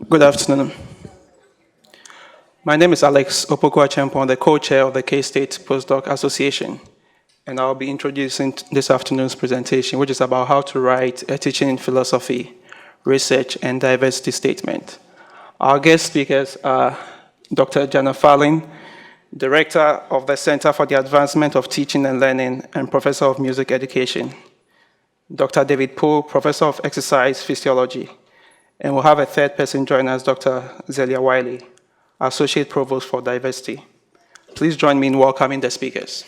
Good afternoon. My name is Alex Opoku-Achempo, I'm the co-chair of the K-State Postdoc Association, and I'll be introducing this afternoon's presentation, which is about how to write a teaching in philosophy, research, and diversity statement. Our guest speakers are Dr. Jana Fallin, Director of the Center for the Advancement of Teaching and Learning and Professor of Music Education, Dr. David Poole, Professor of Exercise Physiology, and we'll have a third person join us, Dr. Zelia Wiley, Associate Provost for Diversity. Please join me in welcoming the speakers.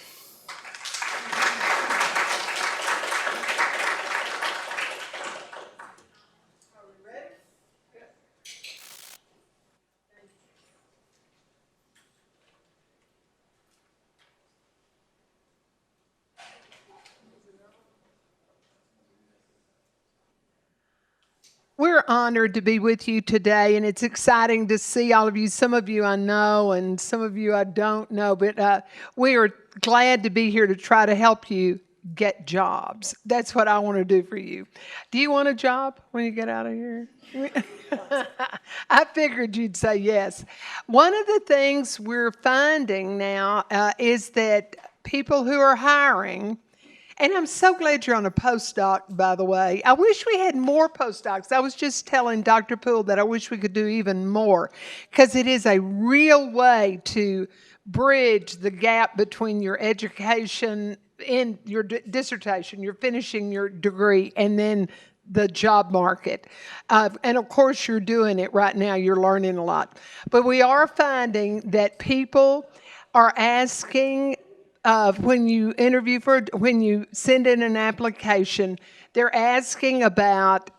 We're honored to be with you today, and it's exciting to see all of you. Some of you I know, and some of you I don't know, but we are glad to be here to try to help you get jobs. That's what I want to do for you. Do you want a job when you get out of here? I figured you'd say yes. One of the things we're finding now is that people who are hiring, and I'm so glad you're on a postdoc, by the way. I wish we had more postdocs. I was just telling Dr. Poole that I wish we could do even more, because it is a real way to bridge the gap between your education in your dissertation, you're finishing your degree, and then the job market. And of course, you're doing it right now. You're learning a lot. But we are finding that people are asking when you when you send in an application, they're asking about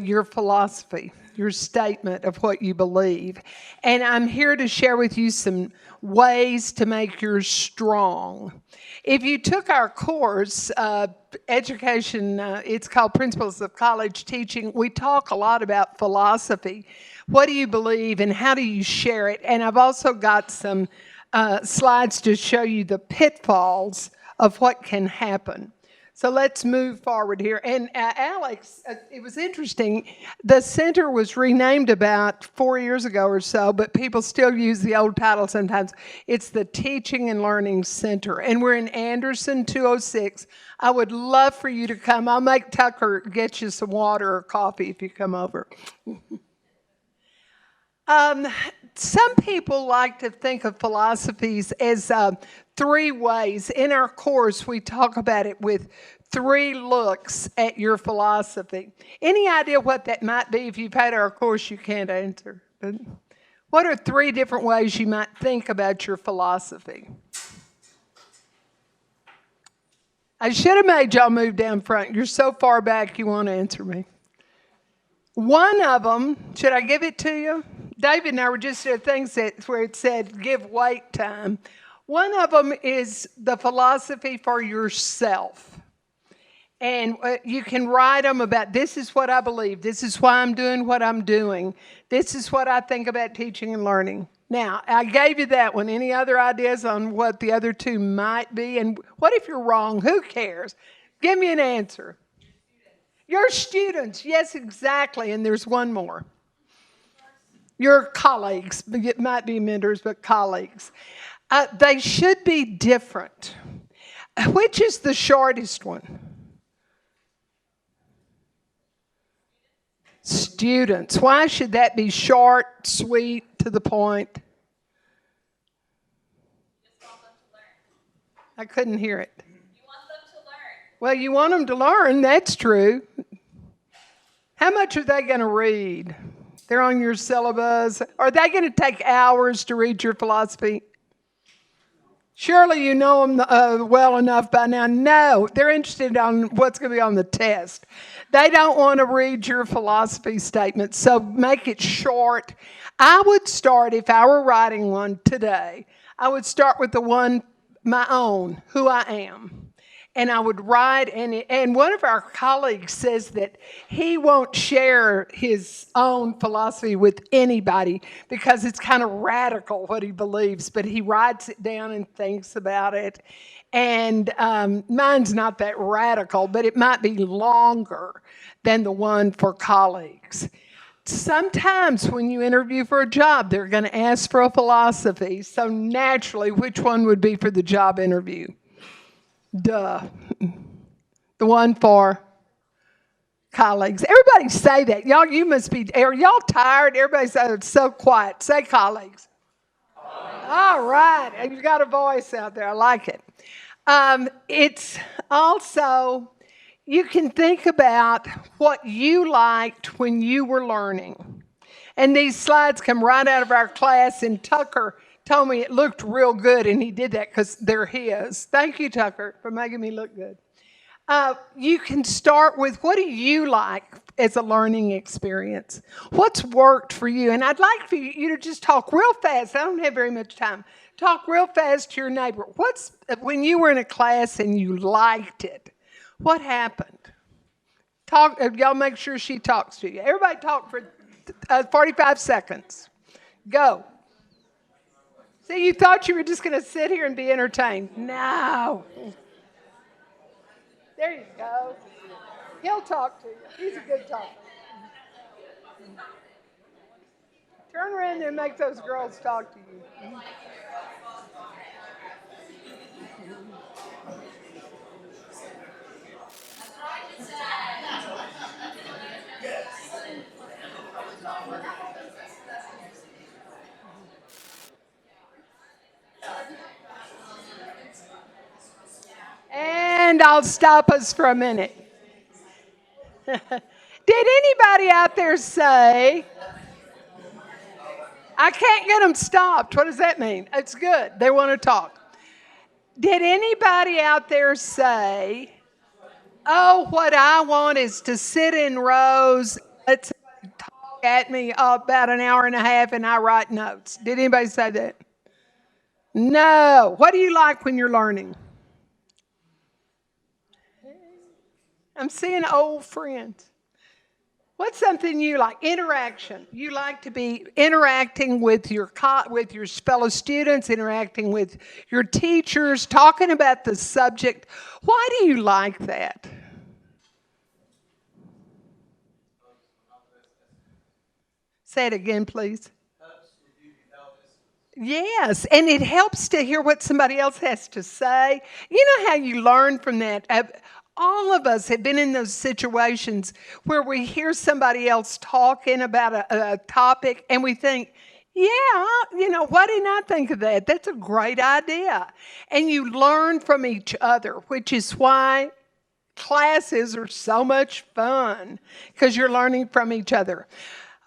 your philosophy, your statement of what you believe. And I'm here to share with you some ways to make yours strong. If you took our course, education, it's called Principles of College Teaching, we talk a lot about philosophy. What do you believe and how do you share it? And I've also got some slides to show you the pitfalls of what can happen. So let's move forward here. And Alex, it was interesting. The center was renamed about 4 years ago or so, but people still use the old title sometimes. It's the Teaching and Learning Center. And we're in Anderson 206. I would love for you to come. I'll make Tucker get you some water or coffee if you come over. Some people like to think of philosophies as three ways. In our course, we talk about it with 3 looks at your philosophy. Any idea what that might be? If you've had our course, you can't answer. But what are 3 different ways you might think about your philosophy? I should have made y'all move down front. You're so far back, you won't answer me. One of them, should I give it to you? David and I were just at things where it said give wait time. One of them is the philosophy for yourself. And you can write them about, this is what I believe. This is why I'm doing what I'm doing. This is what I think about teaching and learning. Now, I gave you that one. Any other ideas on what the other 2 might be? And what if you're wrong? Who cares? Give me an answer. Your students, yes, exactly. And there's one more. Your colleagues, it might be mentors, but colleagues. They should be different. Which is the shortest one? Students. Why should that be short, sweet, to the point? Just want them to learn. I couldn't hear it. You want them to learn. Well, you want them to learn, that's true. How much are they going to read? They're on your syllabus. Are they going to take hours to read your philosophy? Surely you know them well enough by now. No, they're interested in what's going to be on the test. They don't want to read your philosophy statement, so make it short. I would start, if I were writing one today, I would start with the one, my own, who I am. And I would write, and one of our colleagues says that he won't share his own philosophy with anybody because it's kind of radical what he believes, but he writes it down and thinks about it. And mine's not that radical, but it might be longer than the one for colleagues. Sometimes when you interview for a job, they're going to ask for a philosophy. So naturally, which one would be for the job interview? Duh. The one for colleagues. Everybody say that. Y'all, you must be, are y'all tired? Everybody say it's so quiet. Say colleagues. All right. And you've got a voice out there. I like it. It's also, you can think about what you liked when you were learning. And these slides come right out of our class, and Tucker told me it looked real good, and he did that because they're his. Thank you, Tucker, for making me look good. You can start with, what do you like as a learning experience? What's worked for you? And I'd like for you to just talk real fast. I don't have very much time. Talk real fast to your neighbor. When you were in a class and you liked it, what happened? Talk. Y'all make sure she talks to you. Everybody talk for 45 seconds. Go. See, you thought you were just going to sit here and be entertained. No. There you go. He'll talk to you. He's a good talker. Turn around there and make those girls talk to you. And I'll stop us for a minute. Did anybody out there say, I can't get them stopped? What does that mean? It's good. They want to talk. Did anybody out there say, oh, what I want is to sit in rows, let somebody talk at me about an hour and a half and I write notes? Did anybody say that? No. What do you like when you're learning? I'm seeing old friends. What's something you like? Interaction. You like to be interacting with your fellow students, interacting with your teachers, talking about the subject. Why do you like that? Say it again, please. Yes, and it helps to hear what somebody else has to say. You know how you learn from that? All of us have been in those situations where we hear somebody else talking about a topic and we think, yeah, why didn't I think of that? That's a great idea. And you learn from each other, which is why classes are so much fun, because you're learning from each other.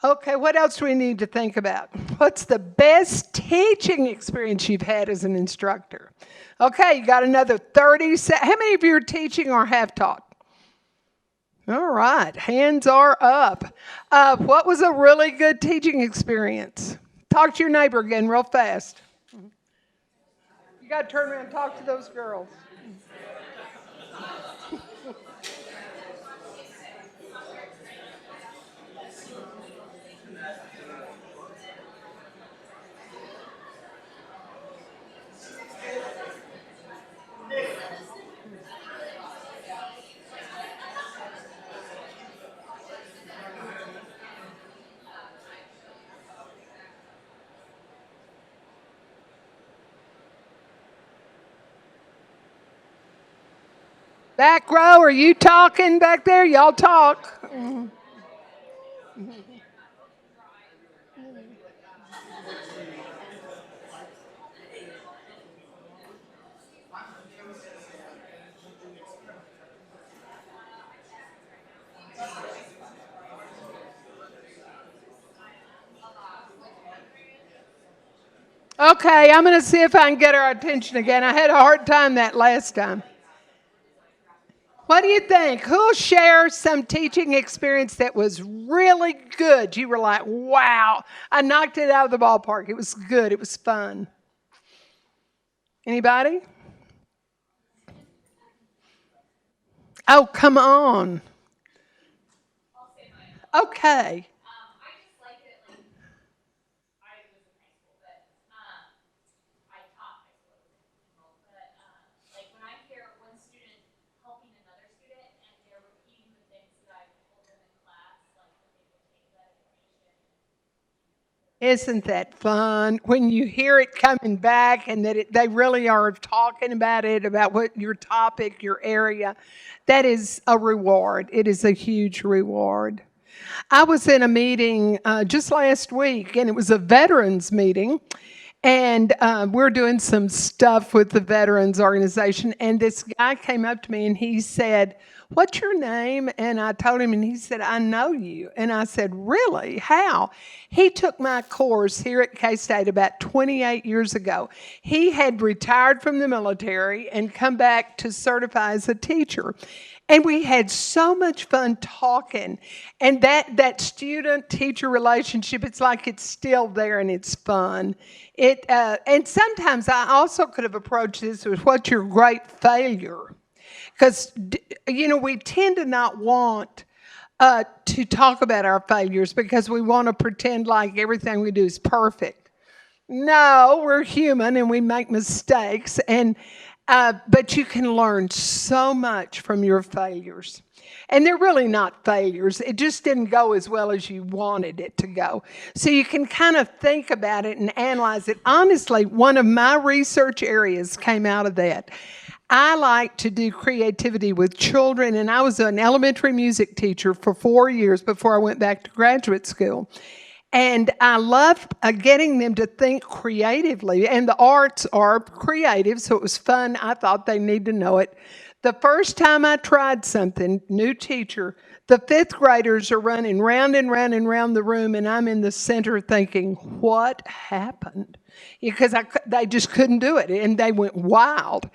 Okay, what else do we need to think about? What's the best teaching experience you've had as an instructor? Okay, you got another 30 seconds. How many of you are teaching or have taught? All right, hands are up. What was a really good teaching experience? Talk to your neighbor again real fast. You got to turn around and talk to those girls. Back row, are you talking back there? Y'all talk. Okay, I'm going to see if I can get our attention again. I had a hard time that last time. What do you think? Who'll share some teaching experience that was really good? You were like, wow, I knocked it out of the ballpark. It was good. It was fun. Anybody? Oh, come on. Okay. I just like it. Like I was in high school, but I taught high school, but like when I hear one student helping another student and they're repeating the things that I told them in class, like that they would take that information Isn't that fun when you hear it coming back and that they really are talking about it, about what your topic, your area? That is a reward. It is a huge reward. I was in a meeting just last week, and it was a veterans meeting. And we're doing some stuff with the veterans organization. And this guy came up to me and he said, "What's your name?" And I told him, and he said, "I know you." And I said, "Really? How?" He took my course here at K-State about 28 years ago. He had retired from the military and come back to certify as a teacher. And we had so much fun talking. And that student-teacher relationship, it's like it's still there and it's fun. And sometimes I also could have approached this with, "What's your great failure?" Because, we tend to not want to talk about our failures because we want to pretend like everything we do is perfect. No, we're human and we make mistakes. But you can learn so much from your failures. And they're really not failures. It just didn't go as well as you wanted it to go. So you can kind of think about it and analyze it. Honestly, one of my research areas came out of that. I like to do creativity with children, and I was an elementary music teacher for 4 years before I went back to graduate school. And I loved getting them to think creatively, and the arts are creative, so it was fun. I thought they need to know it. The first time I tried something, new teacher, the fifth graders are running round and round and round the room, and I'm in the center thinking, what happened? Because they just couldn't do it, and they went wild.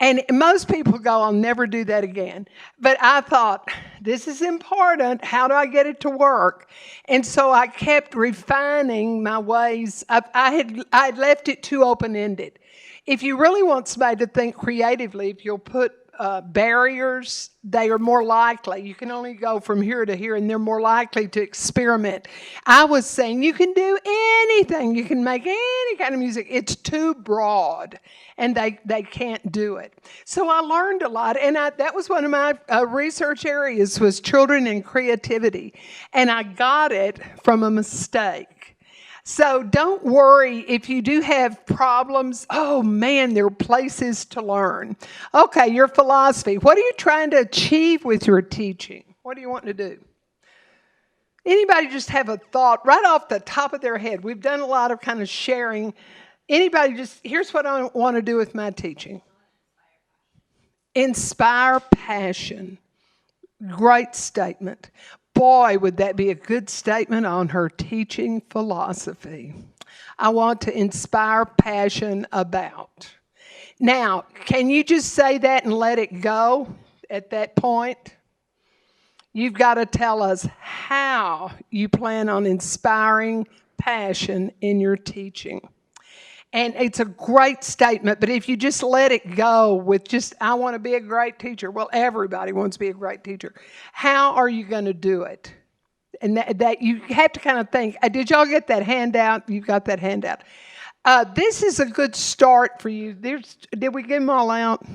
And most people go, "I'll never do that again." But I thought, this is important. How do I get it to work? And so I kept refining my ways. I had left it too open-ended. If you really want somebody to think creatively, if you'll put barriers, they are more likely. You can only go from here to here, and they're more likely to experiment. I was saying you can do anything. You can make any kind of music. It's too broad, and they can't do it. So I learned a lot, and that was one of my research areas was children and creativity, and I got it from a mistake. So don't worry if you do have problems. Oh man, there are places to learn. Okay, your philosophy. What are you trying to achieve with your teaching? What do you want to do? Anybody just have a thought right off the top of their head? We've done a lot of kind of sharing. Anybody just, here's what I want to do with my teaching. Inspire passion. Great statement. Boy, would that be a good statement on her teaching philosophy. I want to inspire passion about. Now, can you just say that and let it go at that point? You've got to tell us how you plan on inspiring passion in your teaching. And it's a great statement, but if you just let it go with just, "I want to be a great teacher." Well, everybody wants to be a great teacher. How are you going to do it? And that you have to kind of think, did y'all get that handout? You got that handout. This is a good start for you. Did we get them all out?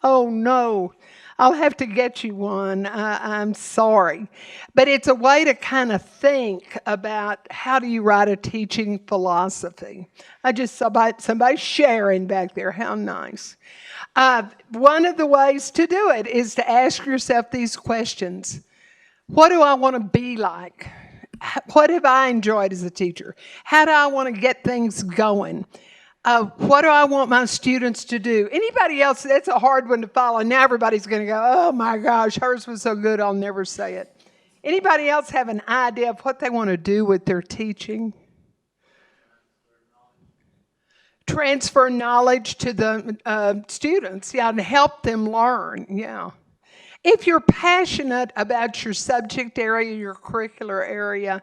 Oh, no. I'll have to get you one. I'm sorry. But it's a way to kind of think about how do you write a teaching philosophy. I just saw somebody sharing back there. How nice. One of the ways to do it is to ask yourself these questions. What do I want to be like? What have I enjoyed as a teacher? How do I want to get things going? What do I want my students to do? Anybody else? That's a hard one to follow. Now everybody's going to go, "Oh my gosh, hers was so good, I'll never say it." Anybody else have an idea of what they want to do with their teaching? Transfer knowledge to the students, yeah, and help them learn, yeah. If you're passionate about your subject area, your curricular area,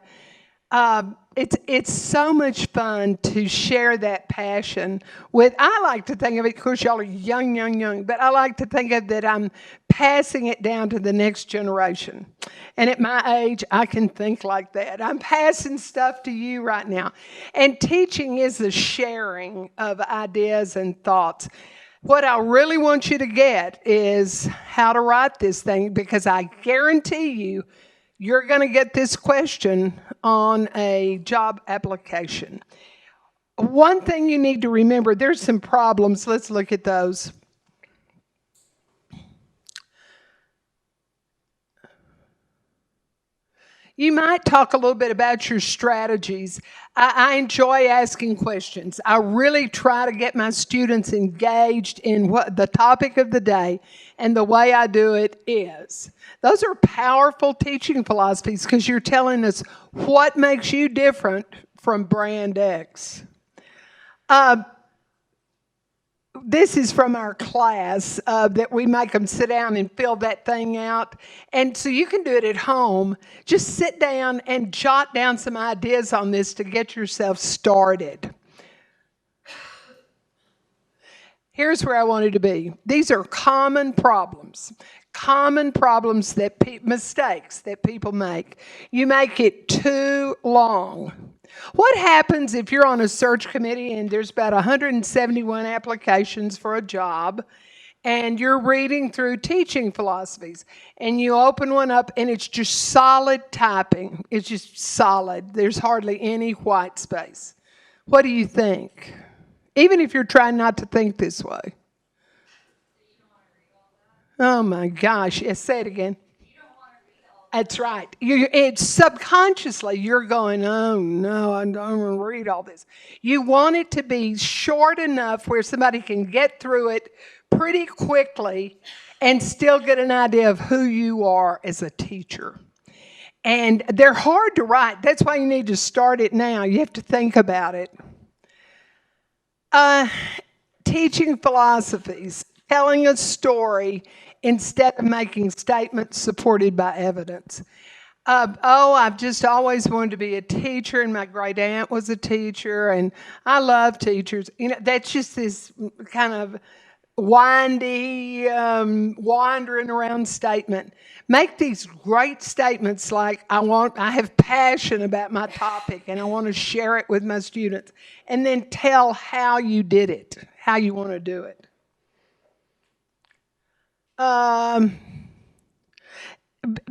it's so much fun to share that passion with. I like to think of it, of course, y'all are young, but I like to think of that I'm passing it down to the next generation. And at my age, I can think like that. I'm passing stuff to you right now. And teaching is the sharing of ideas and thoughts. What I really want you to get is how to write this thing, because I guarantee You're going to get this question on a job application. One thing you need to remember, there's some problems. Let's look at those. You might talk a little bit about your strategies. I enjoy asking questions. I really try to get my students engaged in what the topic of the day, and the way I do it is. Those are powerful teaching philosophies because you're telling us what makes you different from brand X. This is from our class that we make them sit down and fill that thing out. And so you can do it at home. Just sit down and jot down some ideas on this to get yourself started. Here's where I wanted to be. These are common problems that mistakes that people make. You make it too long. What happens if you're on a search committee and there's about 171 applications for a job, and you're reading through teaching philosophies, and you open one up and it's just solid typing. It's just solid. There's hardly any white space. What do you think? Even if you're trying not to think this way. Oh my gosh. Yes, say it again. That's right. It's subconsciously you're going, oh no, I don't want to read all this. You want it to be short enough where somebody can get through it pretty quickly and still get an idea of who you are as a teacher. And they're hard to write. That's why you need to start it now. You have to think about it. Teaching philosophies, telling a story instead of making statements supported by evidence. I've just always wanted to be a teacher, and my great aunt was a teacher, and I love teachers. You know, that's just this kind of windy, wandering around statement. Make these great statements like, I have passion about my topic, and I want to share it with my students, and then tell how you did it, how you want to do it.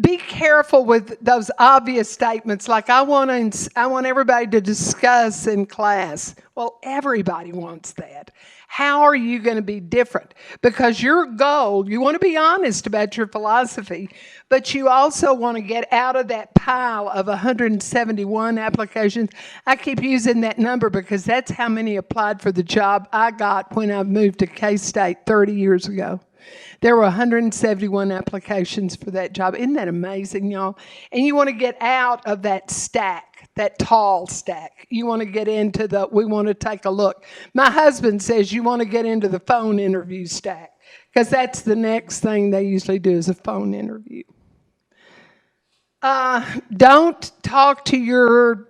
Be careful with those obvious statements like I want everybody to discuss in class. Well, everybody wants that. How are you going to be different? Because your goal, you want to be honest about your philosophy, but you also want to get out of that pile of 171 applications. I keep using that number because that's how many applied for the job I got when I moved to K-State 30 years ago. There were 171 applications for that job. Isn't that amazing, y'all? And you want to get out of that stack, that tall stack. You want to get into we want to take a look. My husband says you want to get into the phone interview stack because that's the next thing they usually do is a phone interview. Don't talk to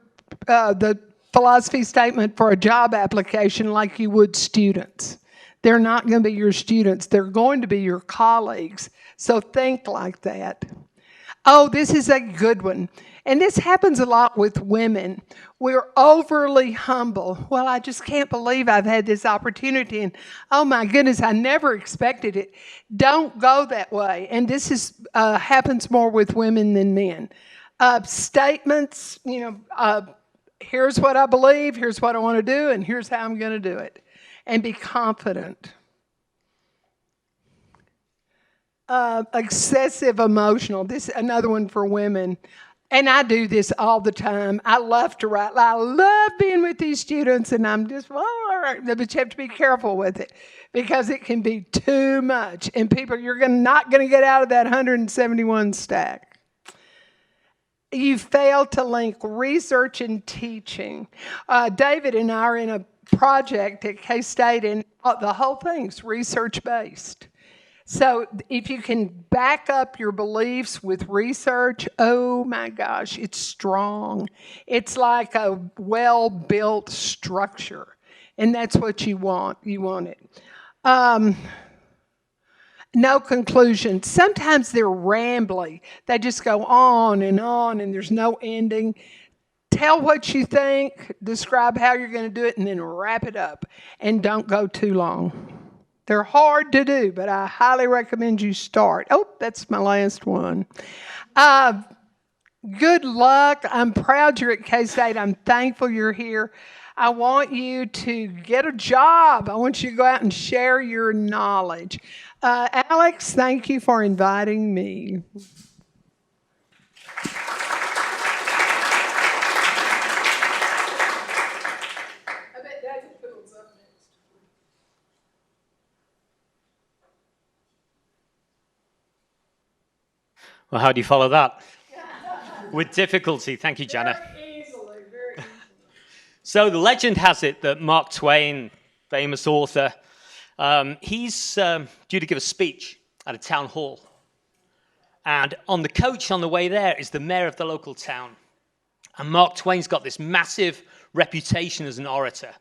the philosophy statement for a job application like you would students. They're not going to be your students. They're going to be your colleagues. So think like that. Oh, this is a good one. And this happens a lot with women. We're overly humble. Well, I just can't believe I've had this opportunity. And oh my goodness, I never expected it. Don't go that way. And this happens more with women than men. Statements, here's what I believe, here's what I want to do, and here's how I'm going to do it. And be confident. Excessive emotional. This is another one for women. And I do this all the time. I love to write. I love being with these students, and I'm just, but you have to be careful with it because it can be too much. And you're not going to get out of that 171 stack. You fail to link research and teaching. David and I are in a project at K-State, and the whole thing's research-based. So if you can back up your beliefs with research, oh my gosh, it's strong. It's like a well-built structure, and that's what you want. You want it. No conclusion. Sometimes they're rambly. They just go on, and there's no ending. Tell what you think, describe how you're going to do it, and then wrap it up. And don't go too long. They're hard to do, but I highly recommend you start. Oh, that's my last one. Good luck. I'm proud you're at K-State. I'm thankful you're here. I want you to get a job. I want you to go out and share your knowledge. Alex, thank you for inviting me. I bet David Pool's up next. Well, how do you follow that? With difficulty. Thank you, Jana. Very easily. So the legend has it that Mark Twain, famous author, he's due to give a speech at a town hall. And on the coach on the way there is the mayor of the local town. And Mark Twain's got this massive reputation as an orator.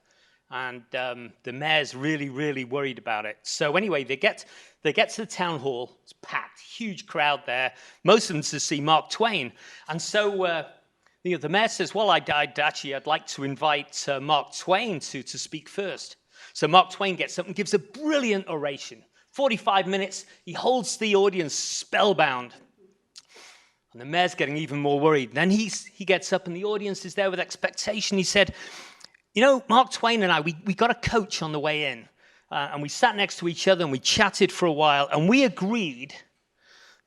And the mayor's really, really worried about it. So anyway, they get to the town hall. It's packed, huge crowd there. Most of them to see Mark Twain. And so the mayor says, well, I'd like to invite Mark Twain to speak first. So Mark Twain gets up and gives a brilliant oration. 45 minutes, he holds the audience spellbound. And the mayor's getting even more worried. Then he gets up and the audience is there with expectation. He said, you know, Mark Twain and I, we got a coach on the way in. And we sat next to each other and we chatted for a while. And we agreed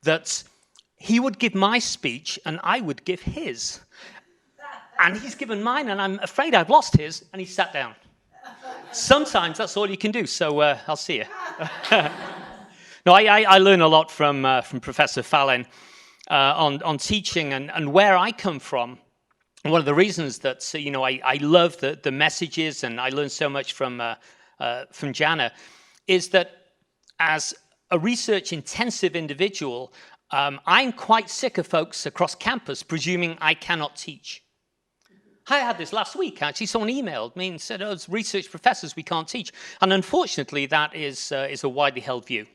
that he would give my speech and I would give his. And he's given mine and I'm afraid I've lost his. And he sat down. Sometimes that's all you can do. So I'll see you. No, I learn a lot from Professor Fallon on teaching and where I come from. And one of the reasons that I love the messages and I learn so much from Jana is that as a research-intensive individual, I'm quite sick of folks across campus presuming I cannot teach. I had this last week, actually. Someone emailed me and said, as research professors, we can't teach. And unfortunately, that is a widely held view.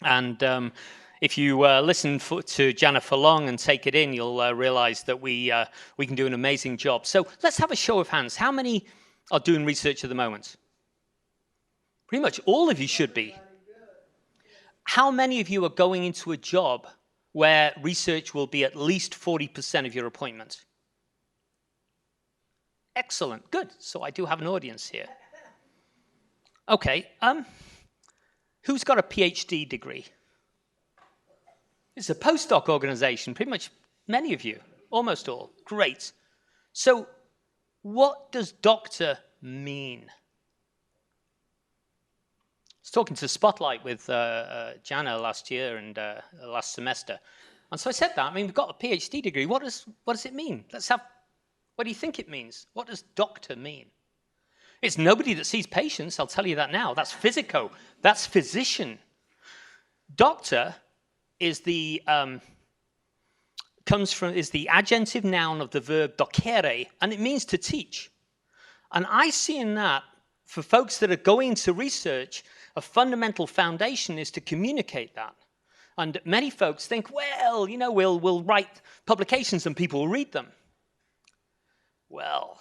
And if you listen to Jana for long and take it in, you'll realize that we can do an amazing job. So let's have a show of hands. How many are doing research at the moment? Pretty much all of you should be. How many of you are going into a job where research will be at least 40% of your appointment? Excellent, good. So I do have an audience here. Okay, who's got a PhD degree? It's a postdoc organization, pretty much many of you, almost all. Great. So what does doctor mean? I was talking to Spotlight with Jana last year and last semester. And so I said that. I mean, we've got a PhD degree. What does it mean? What do you think it means? What does doctor mean? It's nobody that sees patients, I'll tell you that now. That's physico. That's physician. Doctor is the adjunctive noun of the verb docere, and it means to teach. And I see in that, for folks that are going to research, a fundamental foundation is to communicate that. And many folks think, well, we'll write publications and people will read them. Well,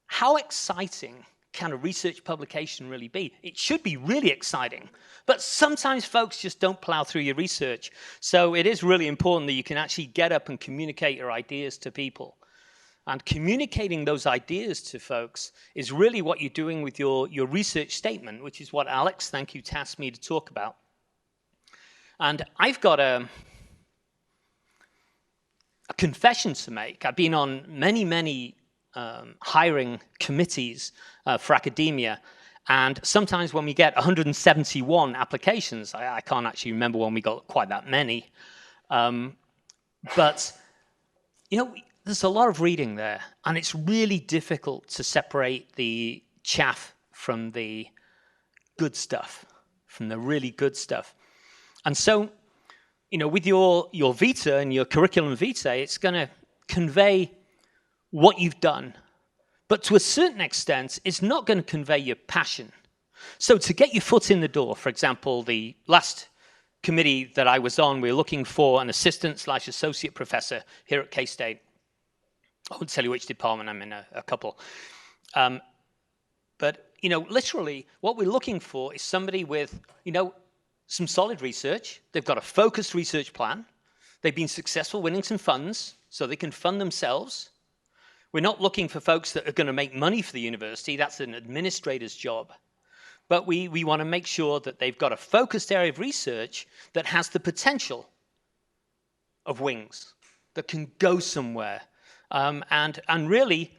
how exciting can a research publication really be? It should be really exciting, but sometimes folks just don't plow through your research. So it is really important that you can actually get up and communicate your ideas to people. And communicating those ideas to folks is really what you're doing with your research statement, which is what Alex, thank you, tasked me to talk about. And I've got a confession to make. I've been on many hiring committees for academia, and sometimes when we get 171 applications, I can't actually remember when we got quite that many, but there's a lot of reading there, and it's really difficult to separate the chaff from the good stuff, from the really good stuff. And so with your vita and your curriculum vitae, it's going to convey what you've done. But to a certain extent, it's not going to convey your passion. So to get your foot in the door, for example, the last committee that I was on, we were looking for an assistant/associate professor here at K-State. I won't tell you which department, I'm in a couple. But literally, what we're looking for is somebody with, some solid research. They've got a focused research plan. They've been successful winning some funds so they can fund themselves. We're not looking for folks that are going to make money for the university. That's an administrator's job. But we want to make sure that they've got a focused area of research that has the potential of wings, that can go somewhere. And really,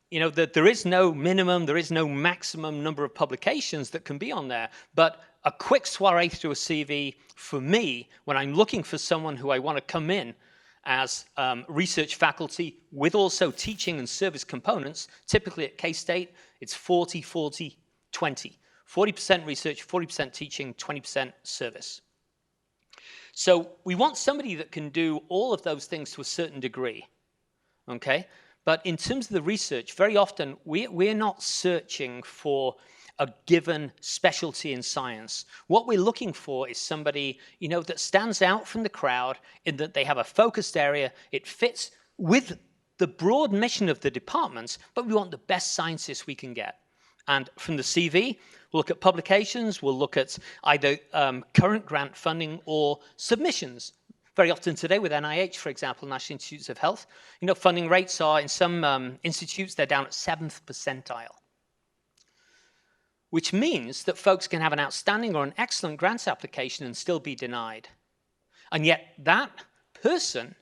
you know, that there is no minimum, there is no maximum number of publications that can be on there. But a quick soiree through a CV, for me, when I'm looking for someone who I want to come in as research faculty with also teaching and service components, typically at K-State, it's 40, 40, 20. 40% research, 40% teaching, 20% service. So we want somebody that can do all of those things to a certain degree, okay? But in terms of the research, very often we're not searching for a given specialty in science. What we're looking for is somebody, you know, that stands out from the crowd in that they have a focused area, it fits with the broad mission of the departments, but we want the best scientists we can get. And from the CV, we'll look at publications, we'll look at either current grant funding or submissions. Very often today with NIH, for example, National Institutes of Health, you know, funding rates are, in some institutes, they're down at 7th percentile. Which means that folks can have an outstanding or an excellent grants application and still be denied. And yet that person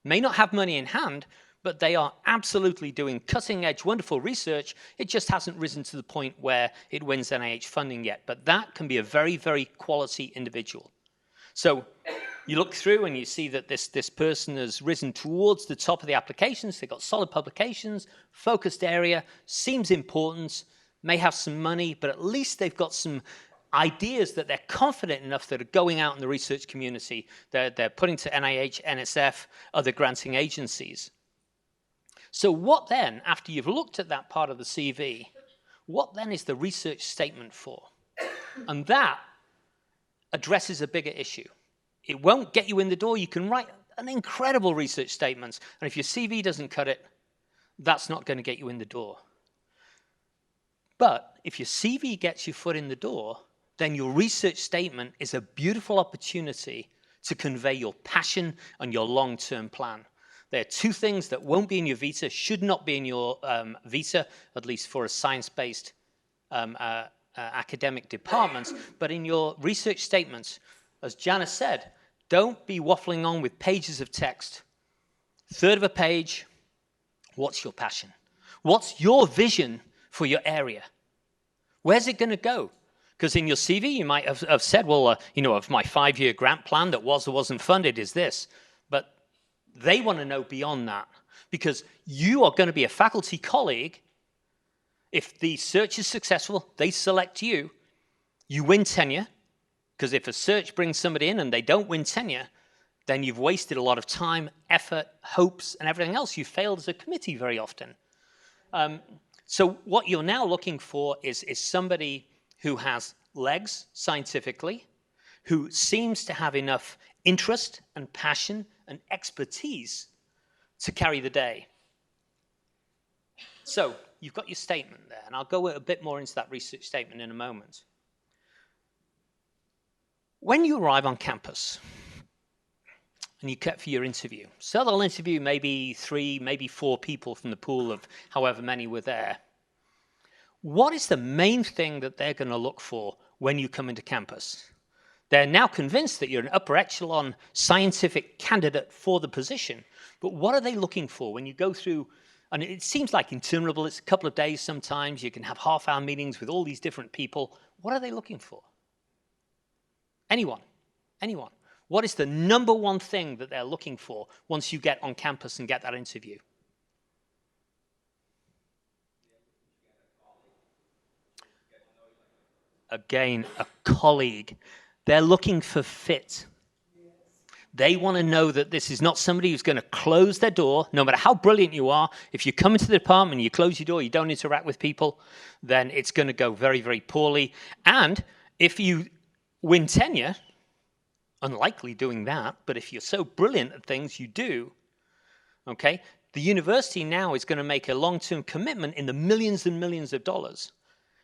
may not have money in hand, but they are absolutely doing cutting-edge, wonderful research. It just hasn't risen to the point where it wins NIH funding yet. But that can be a very, very quality individual. So you look through and you see that this person has risen towards the top of the applications. They've got solid publications, focused area, seems important, may have some money, but at least they've got some ideas that they're confident enough that are going out in the research community. They're putting to NIH, NSF, other granting agencies. So what then, after you've looked at that part of the CV, what then is the research statement for? And that addresses a bigger issue. It won't get you in the door. You can write an incredible research statement, and if your CV doesn't cut it, that's not going to get you in the door. But if your CV gets your foot in the door, then your research statement is a beautiful opportunity to convey your passion and your long-term plan. There are two things that won't be in your visa, should not be in your visa, at least for a science-based academic department, but in your research statements, as Janice said, don't be waffling on with pages of text. Third of a page, what's your passion? What's your vision for your area? Where's it going to go? Because in your CV, you might have said, well, you know, of my 5-year grant plan that was or wasn't funded is this. But they want to know beyond that, because you are going to be a faculty colleague. If the search is successful, they select you, you win tenure, because if a search brings somebody in and they don't win tenure, then you've wasted a lot of time, effort, hopes, and everything else. You failed as a committee very often. So what you're now looking for is somebody who has legs scientifically, who seems to have enough interest and passion and expertise to carry the day. So you've got your statement there, and I'll go a bit more into that research statement in a moment. When you arrive on campus and you get for your interview, so they'll interview maybe 3, maybe 4 people from the pool of however many were there. What is the main thing that they're going to look for when you come into campus? They're now convinced that you're an upper echelon scientific candidate for the position, but what are they looking for when you go through? And it seems like interminable. It's a couple of days sometimes. You can have half-hour meetings with all these different people. What are they looking for? Anyone? Anyone? What is the number one thing that they're looking for once you get on campus and get that interview? Again, a colleague. They're looking for fit. They want to know that this is not somebody who's going to close their door, no matter how brilliant you are. If you come into the department and you close your door, you don't interact with people, then it's going to go very, very poorly. And if you win tenure, unlikely doing that, but if you're so brilliant at things, you do, okay? The university now is going to make a long-term commitment in the millions and millions of dollars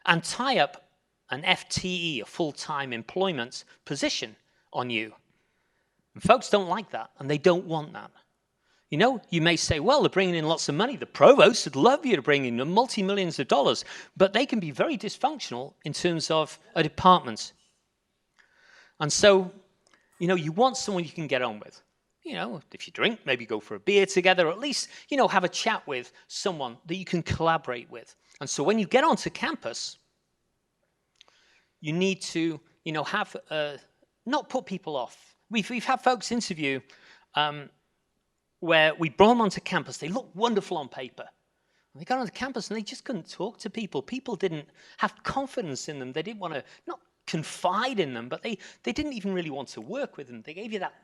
and tie up an FTE, a full-time employment position on you. And folks don't like that, and they don't want that. You know, you may say, well, they're bringing in lots of money. The provost would love you to bring in multi-millions of dollars, but they can be very dysfunctional in terms of a department. And so, you know, you want someone you can get on with. You know, if you drink, maybe go for a beer together, or at least, you know, have a chat with someone that you can collaborate with. And so when you get onto campus, you need to, you know, have, not put people off. We've had folks interview where we brought them onto campus. They looked wonderful on paper. And they got onto campus and they just couldn't talk to people. People didn't have confidence in them. They didn't want to, not confide in them, but they didn't even really want to work with them. They gave you that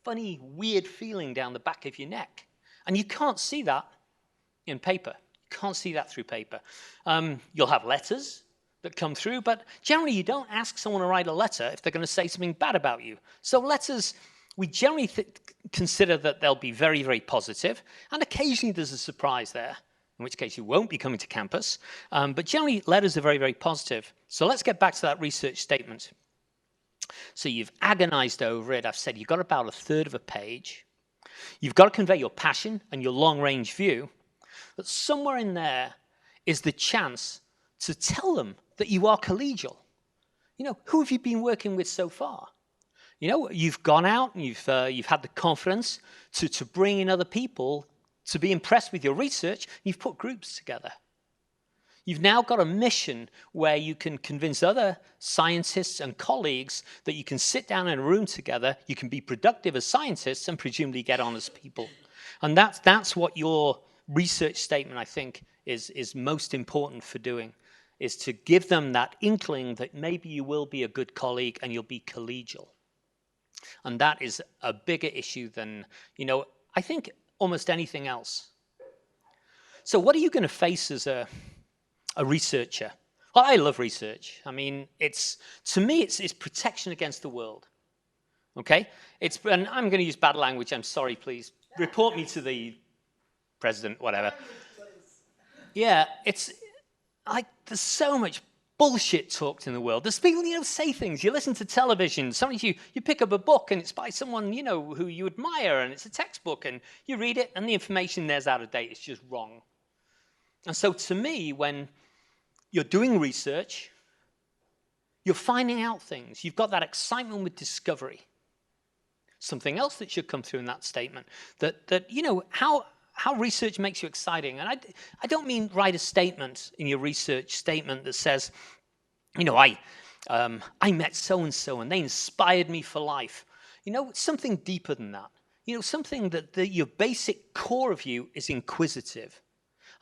funny, weird feeling down the back of your neck. And you can't see that in paper. You can't see that through paper. You'll have letters that come through, but generally you don't ask someone to write a letter if they're going to say something bad about you. So letters, we generally consider that they'll be very, very positive, and occasionally there's a surprise there, in which case you won't be coming to campus. But generally, letters are very, very positive. So let's get back to that research statement. So you've agonized over it. I've said you've got about a third of a page. You've got to convey your passion and your long-range view. But somewhere in there is the chance to tell them that you are collegial. You know, who have you been working with so far? You know, you've gone out and you've had the confidence to bring in other people to be impressed with your research. You've put groups together. You've now got a mission where you can convince other scientists and colleagues that you can sit down in a room together, you can be productive as scientists and presumably get on as people. And that's what your research statement, I think, is most important for doing, is to give them that inkling that maybe you will be a good colleague and you'll be collegial. And that is a bigger issue than, you know, I think almost anything else. So what are you going to face as a researcher? Well, I love research. I mean, to me, it's protection against the world. Okay? And I'm going to use bad language. I'm sorry, please. Report me to the president, whatever. Yeah, it's like there's so much bullshit talked in the world. There's people, you know, say things. You listen to television. Sometimes you pick up a book and it's by someone, you know, who you admire, and it's a textbook, and you read it and the information there's out of date. It's just wrong. And so to me, when you're doing research, you're finding out things. You've got that excitement with discovery. Something else that should come through in that statement, that you know, how research makes you exciting. And I don't mean write a statement in your research statement that says, you know, I met so-and-so and they inspired me for life. You know, it's something deeper than that. You know, something that your basic core of you is inquisitive.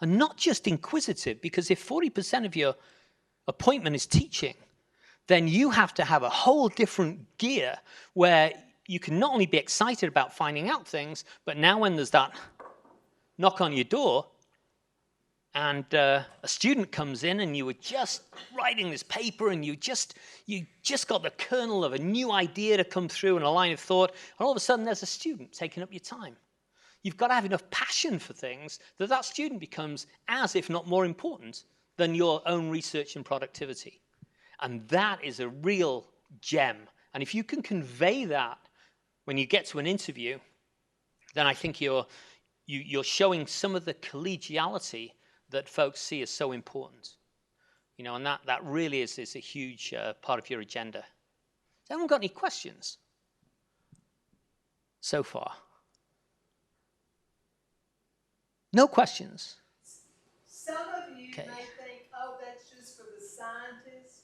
And not just inquisitive, because if 40% of your appointment is teaching, then you have to have a whole different gear where you can not only be excited about finding out things, but now when there's that knock on your door and a student comes in and you were just writing this paper and you just got the kernel of a new idea to come through and a line of thought, and all of a sudden there's a student taking up your time. You've got to have enough passion for things that student becomes as, if not more important, than your own research and productivity. And that is a real gem. And if you can convey that when you get to an interview, then I think you're showing some of the collegiality that folks see as so important. You know, and that really is a huge part of your agenda. Has anyone got any questions so far? No questions? Some of you Okay. may think, oh, that's just for the scientists.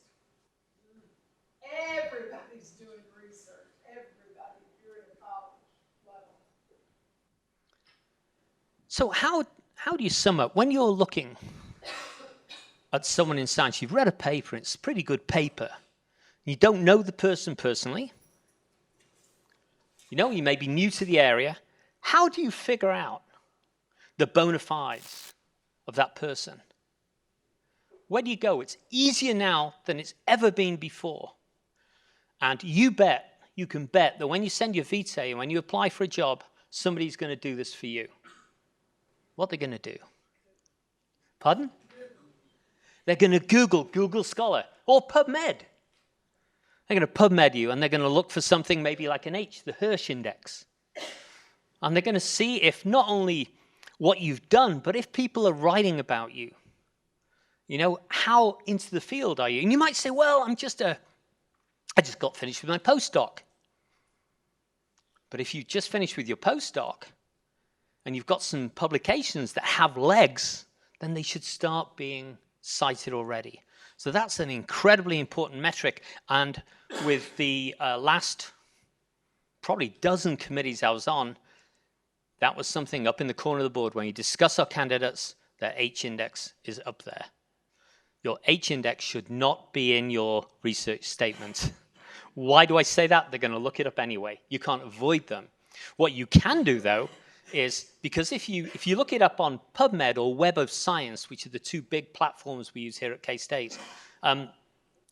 Everybody's doing research. Everybody, if you're at a college level. So how do you sum up, when you're looking at someone in science, you've read a paper, it's a pretty good paper, you don't know the person personally, you know, you may be new to the area, how do you figure out the bona fides of that person? Where do you go? It's easier now than it's ever been before. And you can bet that when you send your vitae and when you apply for a job, somebody's going to do this for you. What they're going to do? Pardon? They're going to Google Scholar or PubMed. They're going to PubMed you, and they're going to look for something maybe like an H, the Hirsch index. And they're going to see if not only what you've done, but if people are writing about you. You know, how into the field are you? And you might say, well, I just got finished with my postdoc. But if you just finished with your postdoc and you've got some publications that have legs, then they should start being cited already. So that's an incredibly important metric. And with the last probably dozen committees I was on, that was something up in the corner of the board. When you discuss our candidates, their H-index is up there. Your H-index should not be in your research statement. Why do I say that? They're going to look it up anyway. You can't avoid them. What you can do, though, is because if you look it up on PubMed or Web of Science, which are the two big platforms we use here at K-State,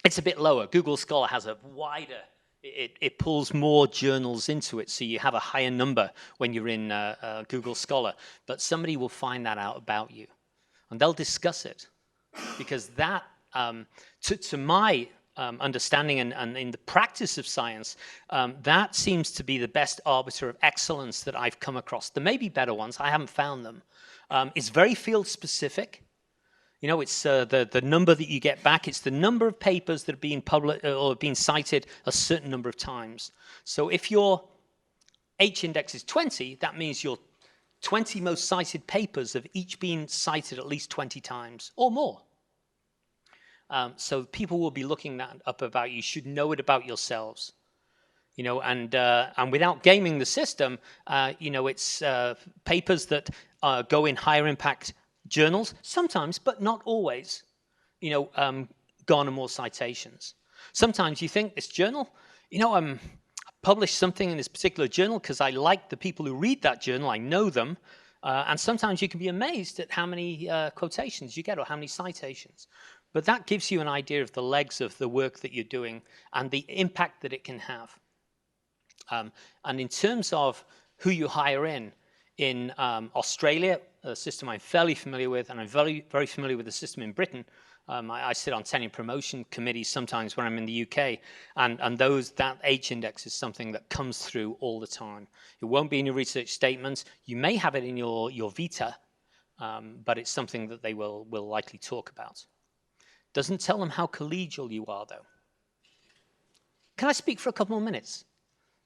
it's a bit lower. Google Scholar has a wider, it pulls more journals into it, so you have a higher number when you're in Google Scholar. But somebody will find that out about you, and they'll discuss it. Because that, to my understanding and in the practice of science, that seems to be the best arbiter of excellence that I've come across. There may be better ones. I haven't found them. It's very field specific. You know, it's the number that you get back. It's the number of papers that are being published or being cited a certain number of times. So if your H-index is 20, that means your 20 most cited papers have each been cited at least 20 times or more. So people will be looking that up about you. You should know it about yourselves. You know, and without gaming the system, you know, it's papers that go in higher impact journals, sometimes, but not always, you know, garner more citations. Sometimes you think this journal, you know, publish something in this particular journal because I like the people who read that journal, I know them, and sometimes you can be amazed at how many quotations you get or how many citations. But that gives you an idea of the legs of the work that you're doing and the impact that it can have. And in terms of who you hire in Australia, a system I'm fairly familiar with, and I'm very, very familiar with the system in Britain. I sit on tenure promotion committees sometimes when I'm in the UK, and that H-index is something that comes through all the time. It won't be in your research statements. You may have it in your vita, but it's something that they will likely talk about. Doesn't tell them how collegial you are, though. Can I speak for a couple more minutes?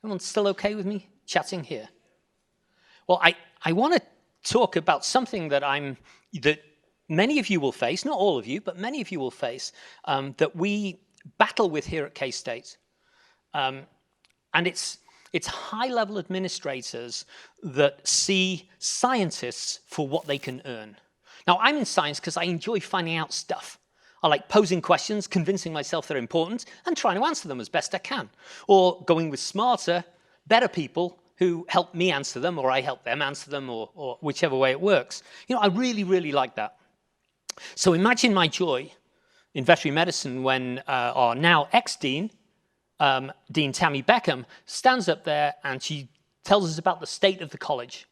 Everyone still okay with me chatting here? Well, I want to talk about something that many of you will face, not all of you, but many of you will face, that we battle with here at K-State. And it's high-level administrators that see scientists for what they can earn. Now, I'm in science because I enjoy finding out stuff. I like posing questions, convincing myself they're important, and trying to answer them as best I can. Or going with smarter, better people who help me answer them, or I help them answer them, or whichever way it works. You know, I really, really like that. So imagine my joy in veterinary medicine when our now ex-dean, Dean Tammy Beckham, stands up there and she tells us about the state of the college.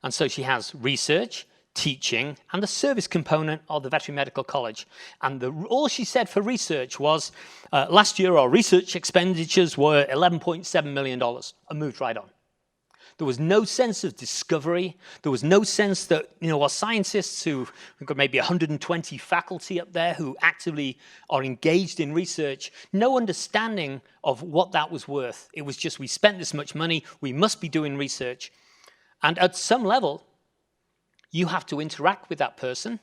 And so she has research, teaching, and the service component of the Veterinary Medical College. And all she said for research was, last year our research expenditures were $11.7 million. I moved right on. There was no sense of discovery. There was no sense that, you know, our scientists who, we've got maybe 120 faculty up there who actively are engaged in research, no understanding of what that was worth. It was just, we spent this much money, we must be doing research. And at some level, you have to interact with that person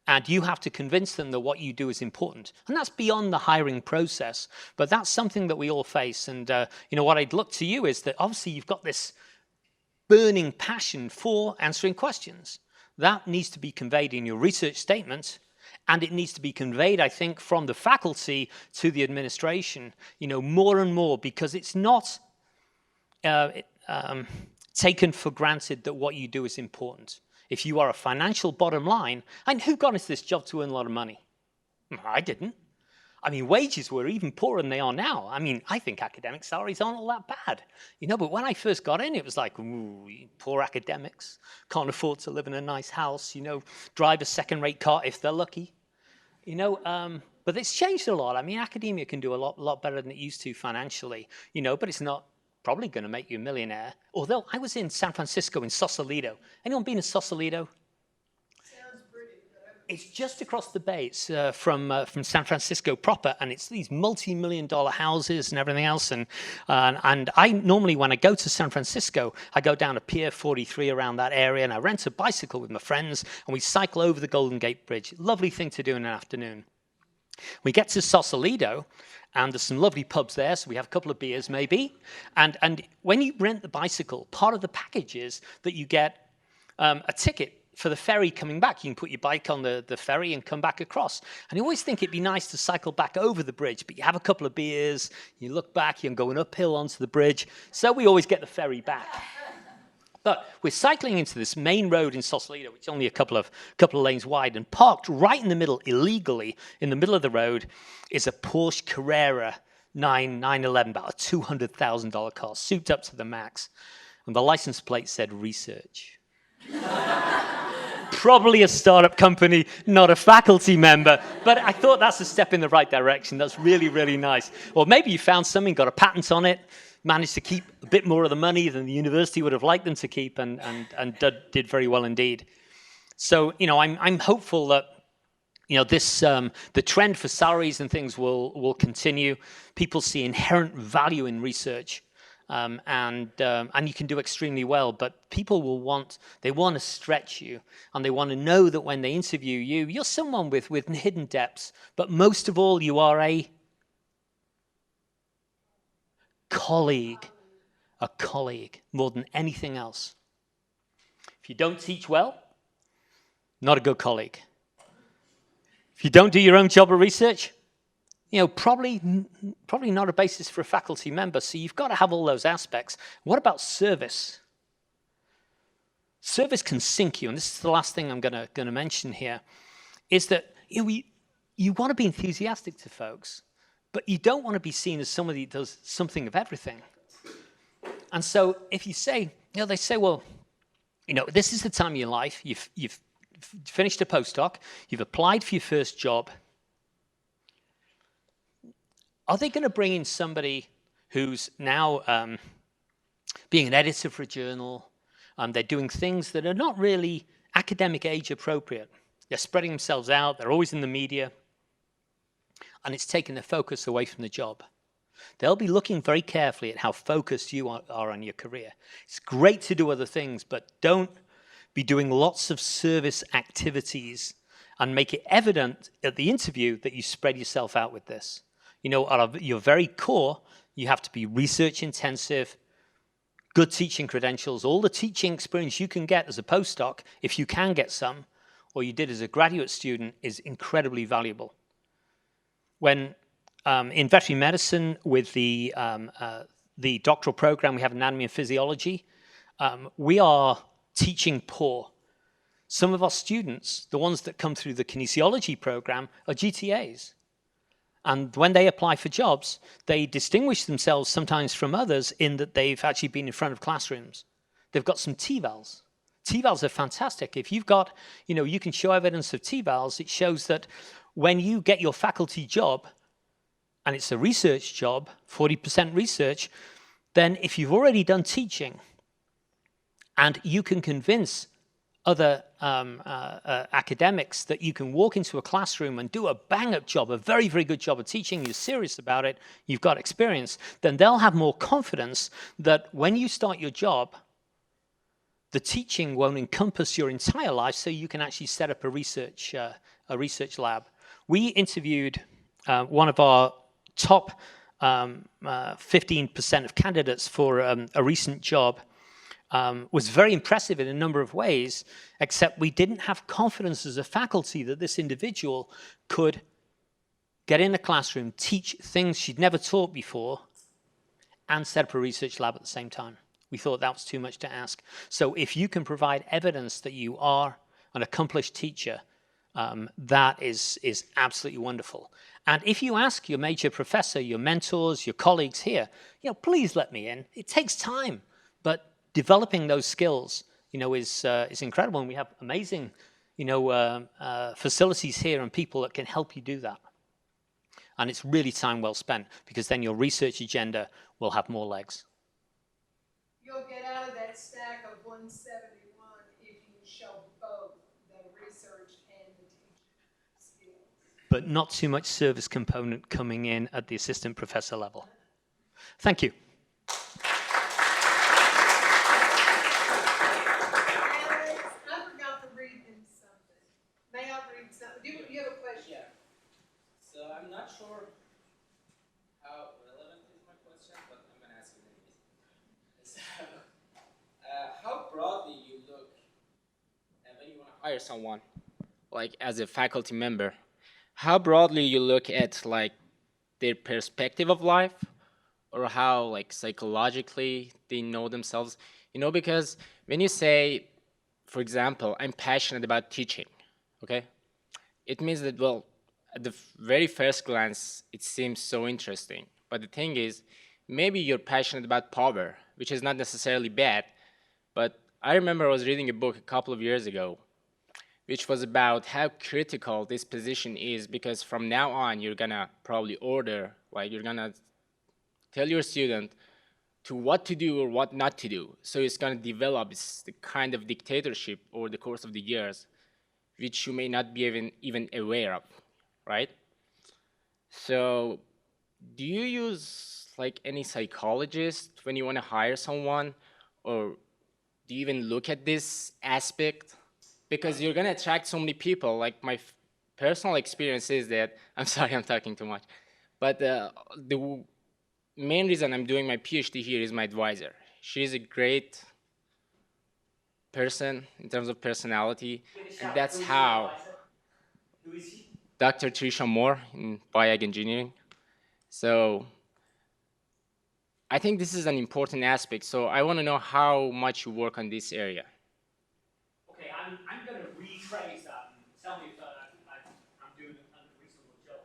and you have to convince them that what you do is important. And that's beyond the hiring process, but that's something that we all face. And you know, what I'd look to you is that obviously you've got this burning passion for answering questions. That needs to be conveyed in your research statement, and it needs to be conveyed, I think, from the faculty to the administration, you know, more and more, because it's not taken for granted that what you do is important. If you are a financial bottom line, and who got into this job to earn a lot of money? I didn't. I mean, wages were even poorer than they are now. I mean, I think academic salaries aren't all that bad. You know, but when I first got in, it was like, ooh, poor academics, can't afford to live in a nice house, you know, drive a second-rate car if they're lucky. You know, But it's changed a lot. I mean, academia can do a lot better than it used to financially, but it's not probably going to make you a millionaire. Although I was in San Francisco in Sausalito. Anyone been to Sausalito? It's just across the bay. It's from San Francisco proper, and it's these multi-million-dollar houses and everything else. And I normally, when I go to San Francisco, I go down to Pier 43 around that area, and I rent a bicycle with my friends, and we cycle over the Golden Gate Bridge. Lovely thing to do in an afternoon. We get to Sausalito, and there's some lovely pubs there, so we have a couple of beers maybe. And when you rent the bicycle, part of the package is that you get a ticket for the ferry coming back. You can put your bike on the ferry and come back across. And you always think it'd be nice to cycle back over the bridge, but you have a couple of beers, you look back, you're going uphill onto the bridge. So we always get the ferry back. But we're cycling into this main road in Sausalito, which is only a couple of lanes wide, and parked right in the middle, illegally, in the middle of the road, is a Porsche Carrera 911, about a $200,000 car, souped up to the max. And the license plate said research. Probably a startup company, not a faculty member, but I thought that's a step in the right direction. That's really, really nice. Or maybe you found something, got a patent on it, managed to keep a bit more of the money than the university would have liked them to keep, and did very well indeed. So, I'm hopeful that this the trend for salaries and things will continue. People see inherent value in research. And you can do extremely well, but people want to stretch you, and they want to know that when they interview you, you're someone with hidden depths, but most of all, you are a colleague more than anything else. If you don't teach well, not a good colleague. If you don't do your own job of research, probably not a basis for a faculty member. So you've got to have all those aspects. What about service? Service can sink you, and this is the last thing I'm going to mention here, is that you want to be enthusiastic to folks, but you don't want to be seen as somebody that does something of everything. And so if you say, they say, well, this is the time of your life. You've finished a postdoc. You've applied for your first job. Are they going to bring in somebody who's now being an editor for a journal? They're doing things that are not really academic age appropriate. They're spreading themselves out. They're always in the media. And it's taking the focus away from the job. They'll be looking very carefully at how focused you are on your career. It's great to do other things, but don't be doing lots of service activities and make it evident at the interview that you spread yourself out with this. Out of your very core, you have to be research intensive, good teaching credentials, all the teaching experience you can get as a postdoc, if you can get some, or you did as a graduate student, is incredibly valuable. When in veterinary medicine with the doctoral program, we have anatomy and physiology, we are teaching poor. Some of our students, the ones that come through the kinesiology program, are GTAs. And when they apply for jobs, they distinguish themselves sometimes from others in that they've actually been in front of classrooms. They've got some TVALs. TVALs are fantastic. If you've got, you can show evidence of TVALs, it shows that when you get your faculty job, and it's a research job, 40% research, then if you've already done teaching and you can convince other academics that you can walk into a classroom and do a bang-up job, a very, very good job of teaching, you're serious about it, you've got experience, then they'll have more confidence that when you start your job, the teaching won't encompass your entire life, so you can actually set up a research lab. We interviewed one of our top 15% of candidates for a recent job. Was very impressive in a number of ways, except we didn't have confidence as a faculty that this individual could get in a classroom, teach things she'd never taught before, and set up a research lab at the same time. We thought that was too much to ask. So if you can provide evidence that you are an accomplished teacher, that is absolutely wonderful. And if you ask your major professor, your mentors, your colleagues here, please let me in. It takes time, but developing those skills, is incredible, and we have amazing, facilities here and people that can help you do that. And it's really time well spent, because then your research agenda will have more legs. You'll get out of that stack of 171 if you show both the research and the teaching skills. But not too much service component coming in at the assistant professor level. Thank you. Alex, I forgot to read them something. May I read something? Do you have a question? Yeah. So I'm not sure how relevant is my question, but I'm gonna ask it anyways. So, how broadly you look when you want to hire someone, like as a faculty member, how broadly you look at like their perspective of life, or how like psychologically they know themselves, because when you say, for example, I'm passionate about teaching, okay, it means that, well, at the very first glance it seems so interesting, but the thing is, maybe you're passionate about power, which is not necessarily bad. But I remember I was reading a book a couple of years ago which was about how critical this position is, because from now on you're gonna probably order, like you're gonna tell your student to what to do or what not to do. So it's gonna develop the kind of dictatorship over the course of the years, which you may not be even aware of, right? So do you use like any psychologist when you wanna hire someone, or do you even look at this aspect? Because you're gonna attract so many people. Like my personal experience is that, I'm sorry, I'm talking too much, but the main reason I'm doing my PhD here is my advisor. She's a great person in terms of personality, and that's how. Who is he? Dr. Trisha Moore in Biag Engineering. So I think this is an important aspect. So I want to know how much you work on this area. Okay, I'm going to rephrase that and tell me if I'm doing a reasonable job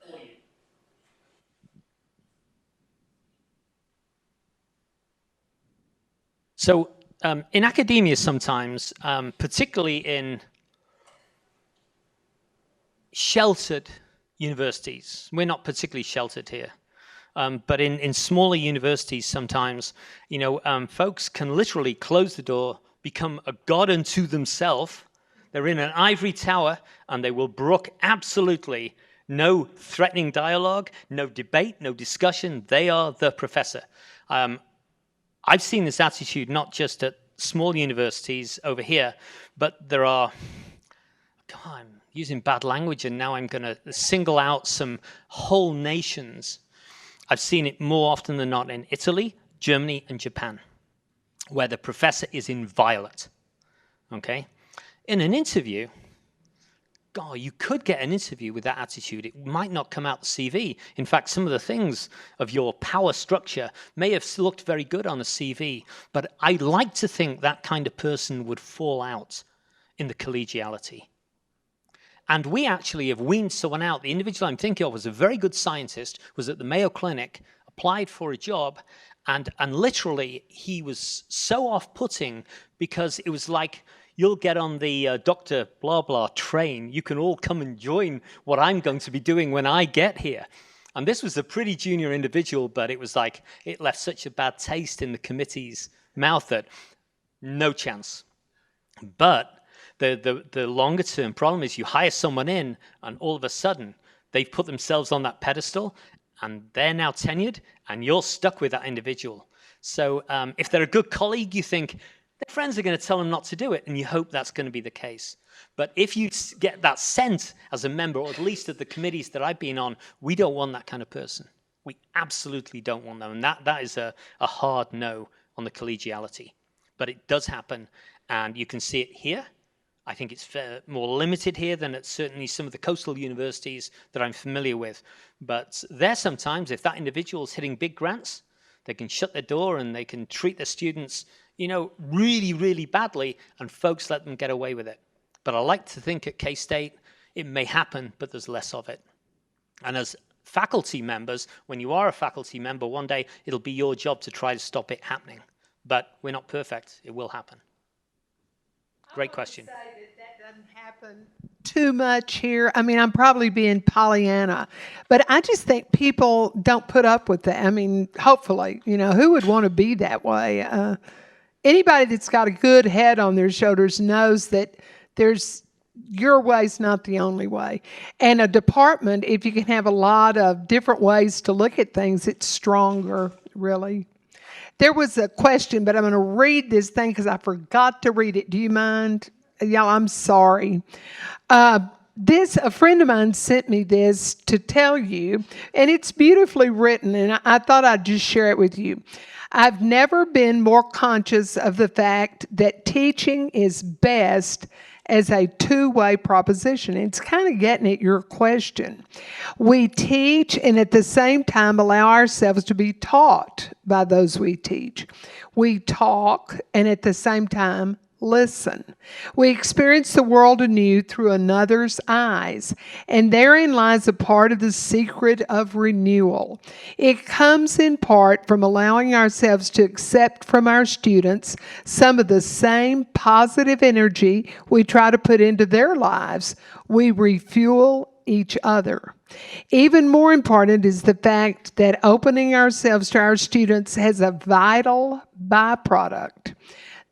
for you. So in academia sometimes, particularly in sheltered universities, we're not particularly sheltered here, but in smaller universities sometimes, folks can literally close the door, become a god unto themselves. They're in an ivory tower, and they will brook absolutely no threatening dialogue, no debate, no discussion. They are the professor. I've seen this attitude not just at small universities over here, but there are, God, I'm using bad language, and now I'm going to single out some whole nations. I've seen it more often than not in Italy, Germany, and Japan, where the professor is inviolate, okay? In an interview, God, you could get an interview with that attitude. It might not come out the CV. In fact, some of the things of your power structure may have looked very good on a CV, but I like to think that kind of person would fall out in the collegiality. And we actually have weaned someone out. The individual I'm thinking of was a very good scientist, was at the Mayo Clinic, applied for a job, and literally he was so off-putting because it was like, you'll get on the Dr. Blah Blah train. You can all come and join what I'm going to be doing when I get here. And this was a pretty junior individual, but it was like, it left such a bad taste in the committee's mouth that no chance. But the longer term problem is you hire someone in, and all of a sudden they've put themselves on that pedestal, and they're now tenured, and you're stuck with that individual. So if they're a good colleague, you think, their friends are going to tell them not to do it, and you hope that's going to be the case. But if you get that sense as a member, or at least at the committees that I've been on, we don't want that kind of person. We absolutely don't want them. And that is a hard no on the collegiality. But it does happen, and you can see it here. I think it's more limited here than at certainly some of the coastal universities that I'm familiar with. But there sometimes, if that individual is hitting big grants, they can shut their door and they can treat their students really, really badly, and folks let them get away with it. But I like to think at K-State, it may happen, but there's less of it. And as faculty members, when you are a faculty member, one day it'll be your job to try to stop it happening. But we're not perfect. It will happen. Great question. I want to say that doesn't happen too much here. I mean, I'm probably being Pollyanna, but I just think people don't put up with that. I mean, hopefully, who would want to be that way? Anybody that's got a good head on their shoulders knows that your way's not the only way. And a department, if you can have a lot of different ways to look at things, it's stronger, really. There was a question, but I'm going to read this thing because I forgot to read it. Do you mind? Y'all, I'm sorry. A friend of mine sent me this to tell you, and it's beautifully written, and I thought I'd just share it with you. I've never been more conscious of the fact that teaching is best as a two-way proposition. It's kind of getting at your question. We teach and at the same time allow ourselves to be taught by those we teach. We talk and at the same time listen. We experience the world anew through another's eyes, and therein lies a part of the secret of renewal. It comes in part from allowing ourselves to accept from our students some of the same positive energy we try to put into their lives. We refuel each other. Even more important is the fact that opening ourselves to our students has a vital byproduct.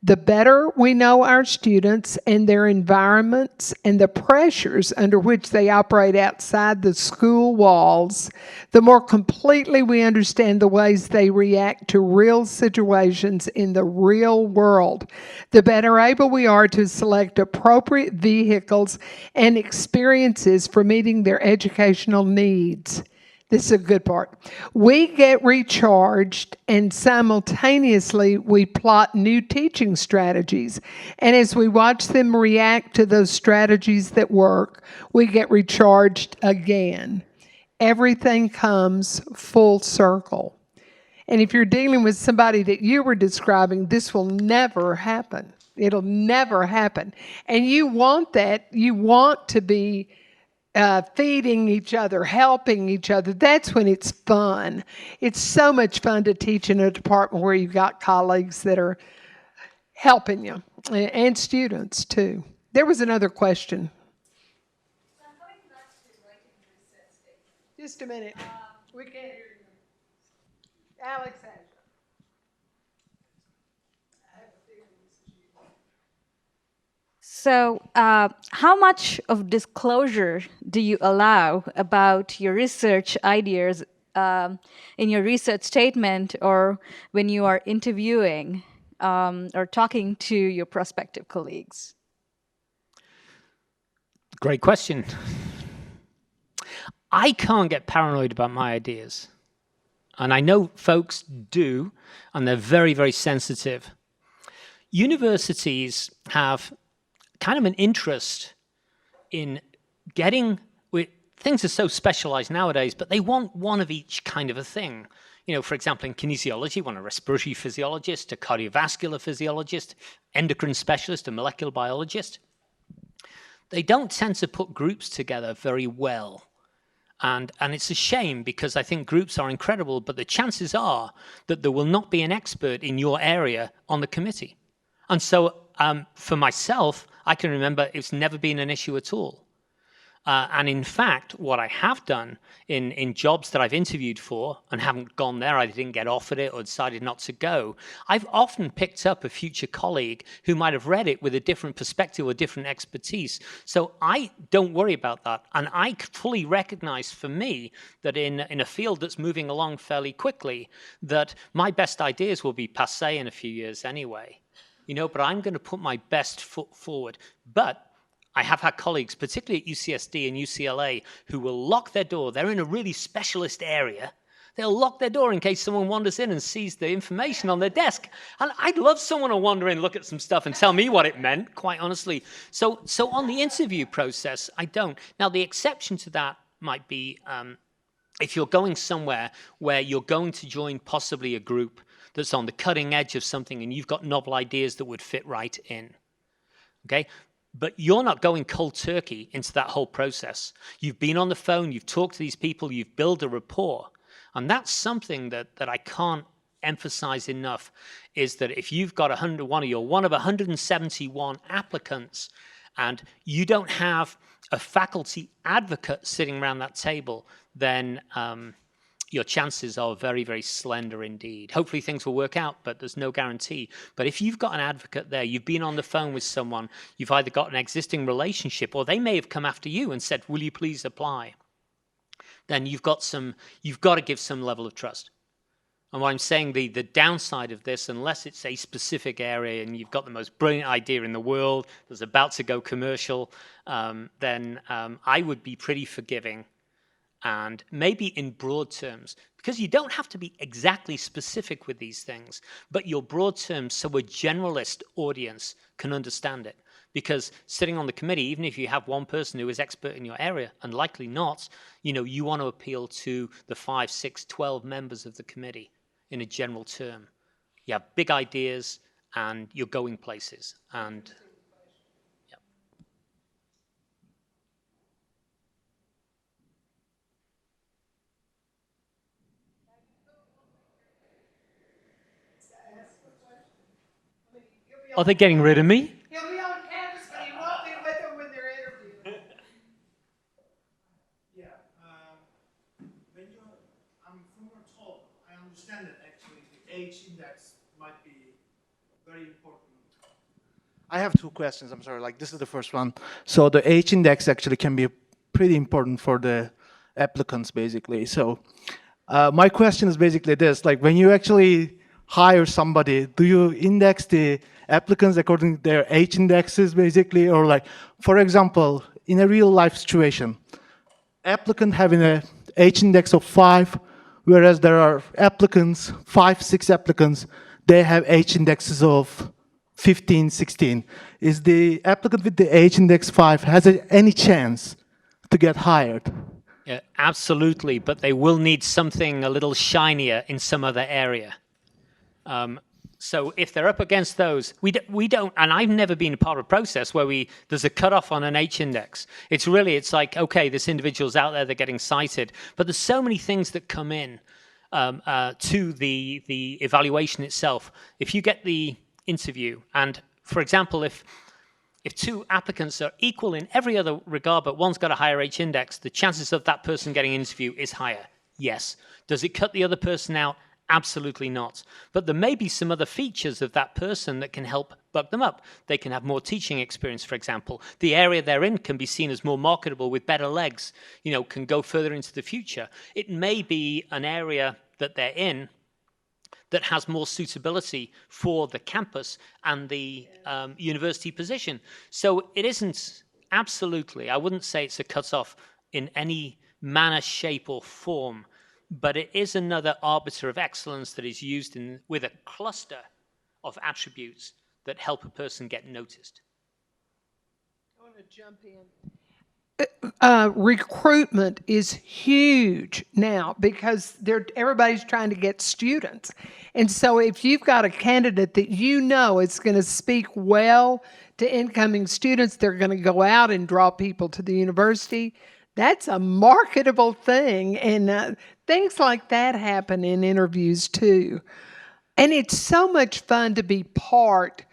The better we know our students and their environments and the pressures under which they operate outside the school walls, the more completely we understand the ways they react to real situations in the real world, the better able we are to select appropriate vehicles and experiences for meeting their educational needs. This is a good part. We get recharged and simultaneously we plot new teaching strategies. And as we watch them react to those strategies that work, we get recharged again. Everything comes full circle. And if you're dealing with somebody that you were describing, this will never happen. It'll never happen. And you want that. You want to be feeding each other, helping each other. That's when it's fun. It's so much fun to teach in a department where you've got colleagues that are helping you, and students too. There was another question. Just a minute. We can't hear you. Alex has you. So, how much of disclosure do you allow about your research ideas in your research statement or when you are interviewing or talking to your prospective colleagues? Great question. I can't get paranoid about my ideas. And I know folks do, and they're very, very sensitive. Universities have kind of an interest in getting, things are so specialized nowadays, but they want one of each kind of a thing. For example, in kinesiology, you want a respiratory physiologist, a cardiovascular physiologist, endocrine specialist, a molecular biologist. They don't tend to put groups together very well. And it's a shame because I think groups are incredible, but the chances are that there will not be an expert in your area on the committee. And so for myself, I can remember it's never been an issue at all. And in fact, what I have done in jobs that I've interviewed for and haven't gone there, I didn't get offered it or decided not to go, I've often picked up a future colleague who might have read it with a different perspective or different expertise. So I don't worry about that. And I fully recognize for me that in a field that's moving along fairly quickly, that my best ideas will be passé in a few years anyway. But I'm going to put my best foot forward. But I have had colleagues, particularly at UCSD and UCLA, who will lock their door. They're in a really specialist area. They'll lock their door in case someone wanders in and sees the information on their desk. And I'd love someone to wander in, look at some stuff, and tell me what it meant, quite honestly. So on the interview process, I don't. Now, the exception to that might be if you're going somewhere where you're going to join possibly a group that's on the cutting edge of something and you've got novel ideas that would fit right in. Okay? But you're not going cold turkey into that whole process. You've been on the phone, you've talked to these people, you've built a rapport. And that's something that I can't emphasize enough, is that if you've got 101 or you're one of 171 applicants and you don't have a faculty advocate sitting around that table, then your chances are very, very slender indeed. Hopefully things will work out, but there's no guarantee. But if you've got an advocate there, you've been on the phone with someone, you've either got an existing relationship or they may have come after you and said, will you please apply? Then you've got to give some level of trust. And what I'm saying, the downside of this, unless it's a specific area and you've got the most brilliant idea in the world that's about to go commercial, then I would be pretty forgiving. And maybe in broad terms, because you don't have to be exactly specific with these things, but your broad terms so a generalist audience can understand it. Because sitting on the committee, even if you have one person who is expert in your area, and likely not, you want to appeal to the 5, 6, 12 members of the committee in a general term. You have big ideas and you're going places. And are they getting rid of me? He'll be on campus, but he won't be with them when they're interviewing. Yeah, I'm from your talk, I understand that actually the age index might be very important. I have two questions, I'm sorry, this is the first one. So the age index actually can be pretty important for the applicants, basically. So my question is basically this, when you actually hire somebody, do you index the applicants according to their age indexes, basically? Or for example, in a real life situation, applicant having an age index of 5, whereas there are applicants, 5, 6 applicants, they have age indexes of 15, 16. Is the applicant with the age index 5, has any chance to get hired? Yeah, absolutely, but they will need something a little shinier in some other area. So if they're up against those, we don't, and I've never been a part of a process where there's a cutoff on an H index. It's like, okay, this individual's out there, they're getting cited, but there's so many things that come in to the evaluation itself. If you get the interview, and for example, if 2 applicants are equal in every other regard, but one's got a higher H index, the chances of that person getting an interview is higher. Yes. Does it cut the other person out? Absolutely not. But there may be some other features of that person that can help buck them up. They can have more teaching experience, for example. The area they're in can be seen as more marketable with better legs, can go further into the future. It may be an area that they're in that has more suitability for the campus and the university position. So it isn't absolutely, I wouldn't say it's a cutoff in any manner, shape, or form, but it is another arbiter of excellence that is used with a cluster of attributes that help a person get noticed. I want to jump in. Recruitment is huge now because everybody's trying to get students. And so if you've got a candidate that is going to speak well to incoming students, they're going to go out and draw people to the university, that's a marketable thing. And things like that happen in interviews too. And it's so much fun to be part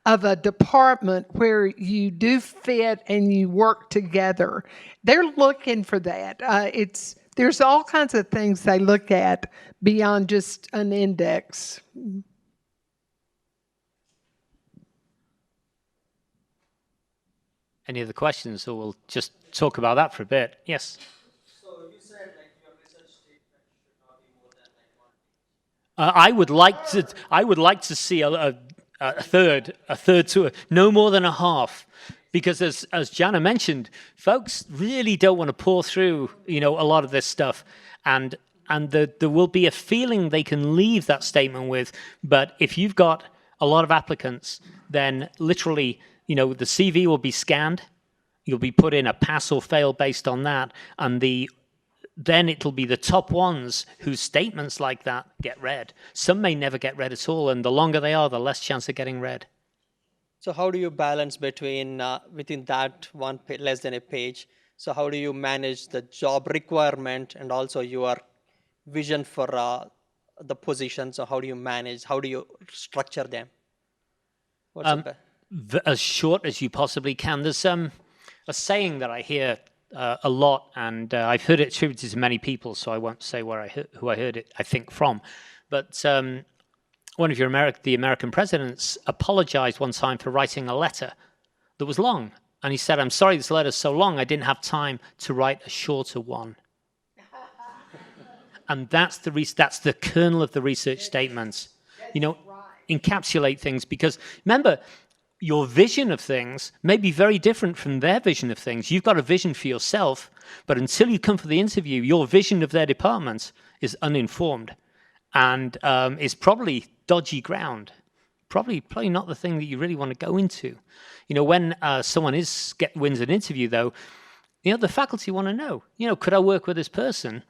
of a department where you do fit and you work together. They're looking for that. There's all kinds of things they look at beyond just an index. Any other questions, or we'll just talk about that for a bit? Yes. So you said your research statement should not be more than 1 page. I would like to see a third to no more than a half, because as Jana mentioned, folks really don't want to pour through a lot of this stuff, and there will be a feeling they can leave that statement with. But if you've got a lot of applicants, then literally the CV will be scanned, you'll be put in a pass or fail based on that, and then it'll be the top ones whose statements like that get read. Some may never get read at all, and the longer they are, the less chance of getting read. So how do you balance between within that less than a page? So how do you manage the job requirement and also your vision for the position? So how do you structure them? What's as short as you possibly can. There's a saying that I hear a lot, and I've heard it attributed to many people, so I won't say who I heard it, I think, from. But one of the American presidents apologized one time for writing a letter that was long. And he said, "I'm sorry this letter's so long, I didn't have time to write a shorter one." And that's the kernel of the research statements. Encapsulate things, because remember, your vision of things may be very different from their vision of things. You've got a vision for yourself, but until you come for the interview, your vision of their department is uninformed and is probably dodgy ground. Probably not the thing that you really want to go into. When someone wins an interview, though, the faculty want to know, could I work with this person?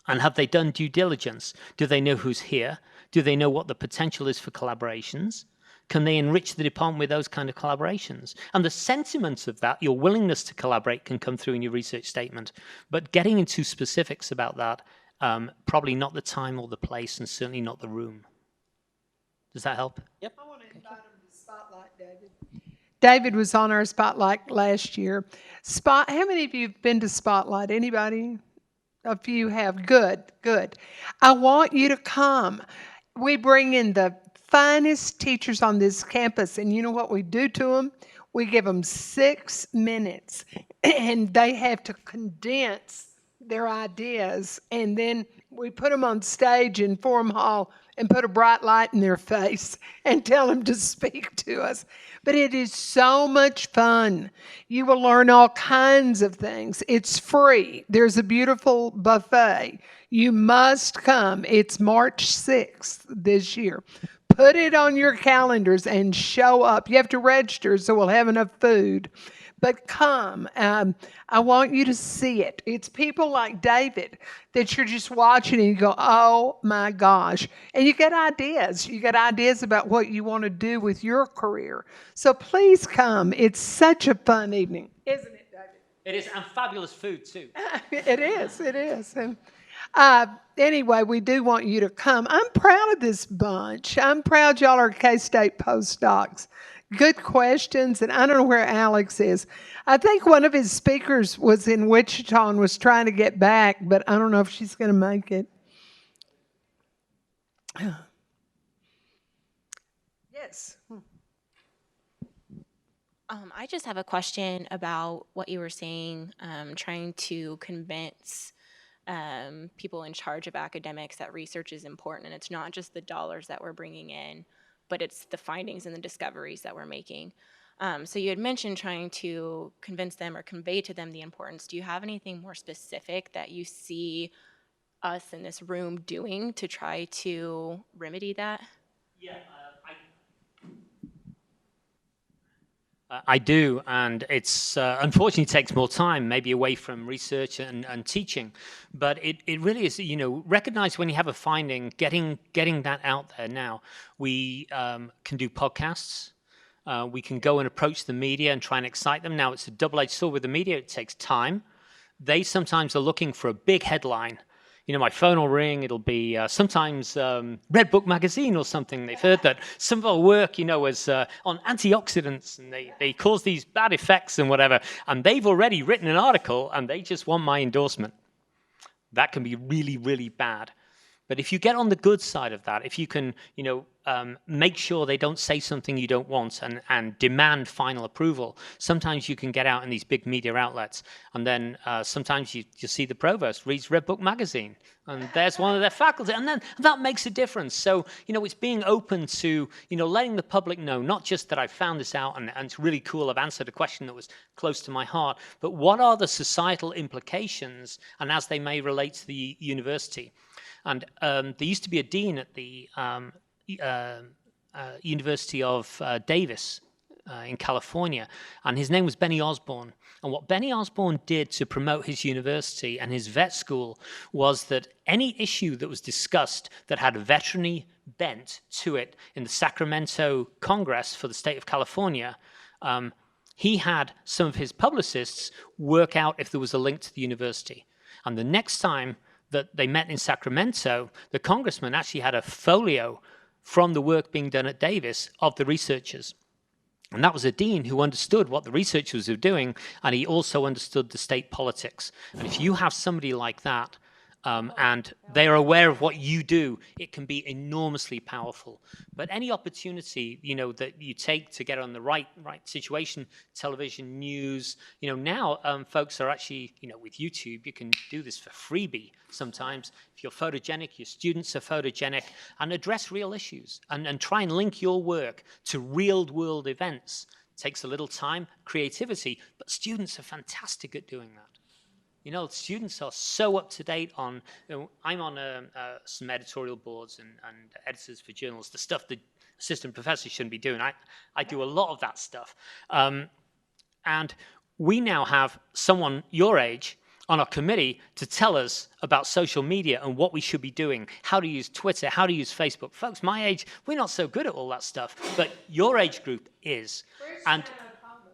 And have they done due diligence? Do they know who's here? Do they know what the potential is for collaborations? Can they enrich the department with those kind of collaborations? And the sentiment of that, your willingness to collaborate, can come through in your research statement. But getting into specifics about that, probably not the time or the place, and certainly not the room. Does that help? Yep. I want to invite him to Spotlight, David. David was on our Spotlight last year. How many of you have been to Spotlight? Anybody? A few have. Good. I want you to come. We bring in the finest teachers on this campus, and you know what we do to them? We give them 6 minutes, and they have to condense their ideas, and then we put them on stage in Forum Hall and put a bright light in their face and tell them to speak to us. But it is so much fun. You will learn all kinds of things. It's free. There's a beautiful buffet. You must come. It's March 6th this year. Put it on your calendars and show up. You have to register so we'll have enough food. But come. I want you to see it. It's people like David that you're just watching and you go, oh my gosh. And you get ideas. You get ideas about what you want to do with your career. So please come. It's such a fun evening, isn't it, David? It is, and fabulous food too. It is. And, anyway, we do want you to come. I'm proud of this bunch. I'm proud y'all are K-State postdocs. Good questions, and I don't know where Alex is. I think one of his speakers was in Wichita and was trying to get back, but I don't know if she's going to make it. Yes. I just have a question about what you were saying, trying to convince people in charge of academics that research is important, and it's not just the dollars that we're bringing in, but it's the findings and the discoveries that we're making. So you had mentioned trying to convince them or convey to them the importance. Do you have anything more specific that you see us in this room doing to try to remedy that? Yeah, I do, and it's unfortunately takes more time, maybe away from research and teaching, but it really is, recognize when you have a finding, getting that out there now. We can do podcasts. We can go and approach the media and try and excite them. Now, it's a double-edged sword with the media. It takes time. They sometimes are looking for a big headline. My phone will ring. It'll be sometimes Red Book magazine or something. They've heard that some of our work, is on antioxidants, and they cause these bad effects and whatever. And they've already written an article, and they just want my endorsement. That can be really, really bad. But if you get on the good side of that, if you can, make sure they don't say something you don't want and demand final approval, sometimes you can get out in these big media outlets. And then sometimes you see the provost reads Red Book magazine, and there's one of their faculty. And then that makes a difference. So, it's being open to, letting the public know, not just that I found this out and it's really cool, I've answered a question that was close to my heart, but what are the societal implications and as they may relate to the university. And there used to be a dean at the University of Davis in California, and his name was Benny Osborne. And what Benny Osborne did to promote his university and his vet school was that any issue that was discussed that had a veterinary bent to it in the Sacramento Congress for the state of California, he had some of his publicists work out if there was a link to the university. And the next time that they met in Sacramento, the congressman actually had a folio from the work being done at Davis of the researchers. And that was a dean who understood what the researchers were doing, and he also understood the state politics. And if you have somebody like that, and they're aware of what you do, it can be enormously powerful. But any opportunity, that you take to get on the right situation, television, news, now folks are actually, with YouTube, you can do this for freebie sometimes. If you're photogenic, your students are photogenic, and address real issues and try and link your work to real world events. It takes a little time, creativity, but students are fantastic at doing that. Students are so up to date on, I'm on some editorial boards and editors for journals, the stuff that assistant professors shouldn't be doing. I do a lot of that stuff. And we now have someone your age on our committee to tell us about social media and what we should be doing, how to use Twitter, how to use Facebook. Folks, my age, we're not so good at all that stuff, but your age group is. And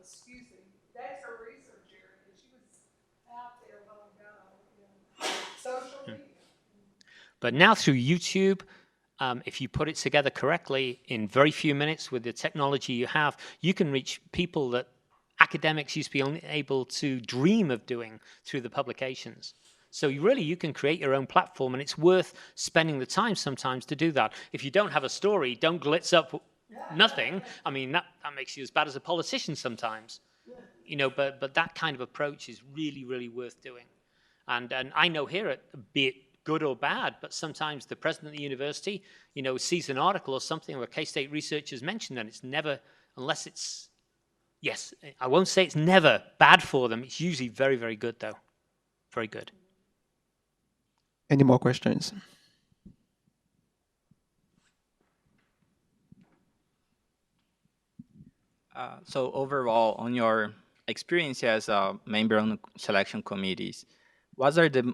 excuse me, that's her research area, and she was out there long ago, social media. But now through YouTube, if you put it together correctly in very few minutes with the technology you have, you can reach people that academics used to be only able to dream of doing through the publications. So you can create your own platform, and it's worth spending the time sometimes to do that. If you don't have a story, don't glitz up nothing. I mean, that makes you as bad as a politician sometimes. But that kind of approach is really, really worth doing. And I know here, be it good or bad, but sometimes the president of the university, sees an article or something where K-State researchers mentioned, and it's never, unless it's, yes, I won't say it's never bad for them. It's usually very, very good, though. Very good. Any more questions? So overall, on your experience as a member on the selection committees, what are the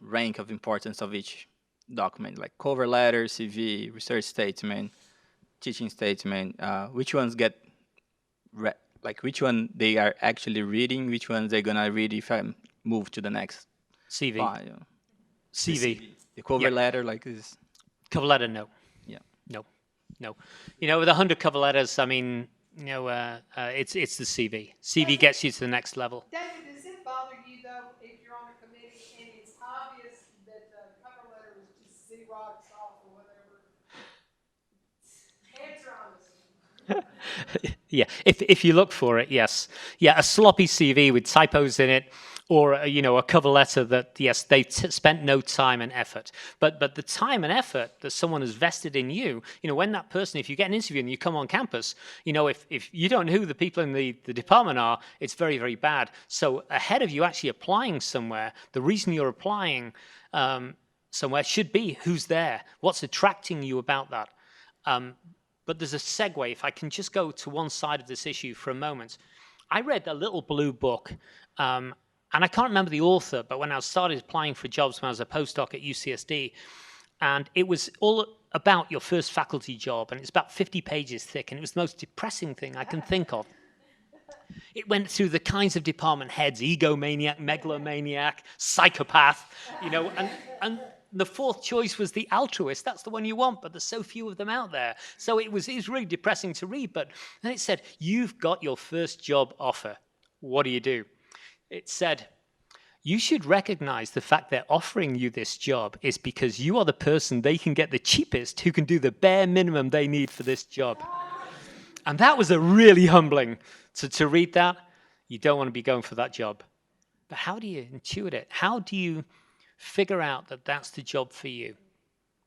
rank of importance of each document, like cover letter, CV, research statement, teaching statement? Which ones get which one they are actually reading? Which ones they're gonna read if I move to the next CV. file? CV. The cover Yep. letter, like this. Cover letter, no. Yeah. No. With 100 cover letters, I mean, it's the CV. CV gets you to the next level. David, does it bother you though, if you're on a committee and it's obvious that the cover letter was just Xerox off or whatever? Answer honestly. Yeah, if you look for it, yes. Yeah, a sloppy CV with typos in it, or a cover letter that, yes, they spent no time and effort. But the time and effort that someone has vested in you, when that person, if you get an interview and you come on campus, if you don't know who the people in the department are, it's very, very bad. So ahead of you actually applying somewhere, the reason you're applying somewhere should be who's there, what's attracting you about that. But there's a segue, if I can just go to one side of this issue for a moment. I read a little blue book, and I can't remember the author, but when I started applying for jobs when I was a postdoc at UCSD, and it was all about your first faculty job, and it's about 50 pages thick, and it was the most depressing thing I can think of. It went through the kinds of department heads, egomaniac, megalomaniac, psychopath, and the fourth choice was the altruist. That's the one you want, but there's so few of them out there. So it was really depressing to read, but then it said, you've got your first job offer. What do? It said, you should recognize the fact they're offering you this job is because you are the person they can get the cheapest who can do the bare minimum they need for this job. And that was a really humbling to read that. You don't want to be going for that job. But how do you intuit it? How do you figure out that that's the job for you?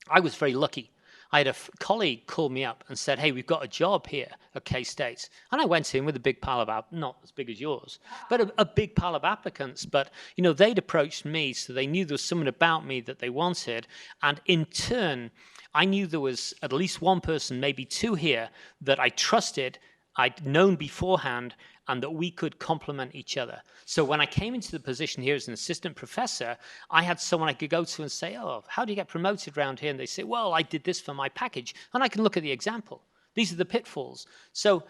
I was very lucky. I had a colleague call me up and said, hey, we've got a job here at K-State. And I went in with a big pile of, not as big as yours, but a big pile of applicants. But, they'd approached me, so they knew there was something about me that they wanted. And in turn, I knew there was at least one person, maybe two here, that I trusted, I'd known beforehand, and that we could complement each other. So when I came into the position here as an assistant professor, I had someone I could go to and say, oh, how do you get promoted around here? And they say, well, I did this for my package. And I can look at the example. These are the pitfalls. So,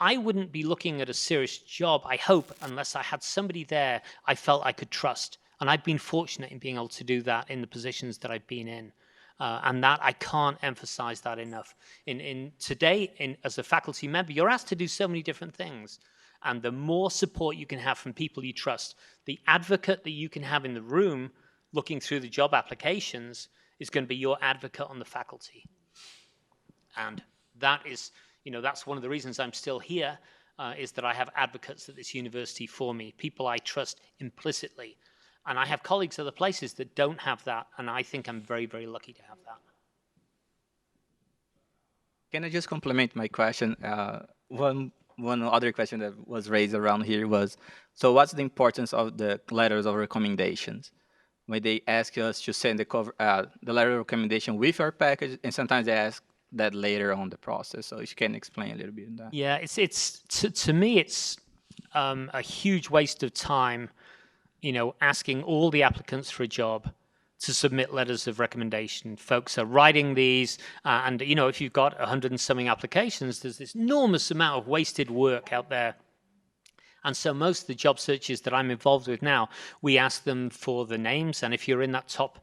I wouldn't be looking at a serious job, I hope, unless I had somebody there I felt I could trust. And I've been fortunate in being able to do that in the positions that I've been in. And that I can't emphasize that enough. Today, as a faculty member, you're asked to do so many different things. And the more support you can have from people you trust, the advocate that you can have in the room looking through the job applications is going to be your advocate on the faculty. And that is, that's one of the reasons I'm still here, is that I have advocates at this university for me, people I trust implicitly. And I have colleagues at other places that don't have that, and I think I'm very, very lucky to have that. Can I just complement my question? One other question that was raised around here was, so what's the importance of the letters of recommendations? When they ask us to send the letter of recommendation with our package, and sometimes they ask that later on the process. So if you can explain a little bit on that. Yeah, to me, it's a huge waste of time, asking all the applicants for a job to submit letters of recommendation. Folks are writing these, and if you've got 100 and something applications, there's this enormous amount of wasted work out there. And so most of the job searches that I'm involved with now, we ask them for the names, and if you're in that top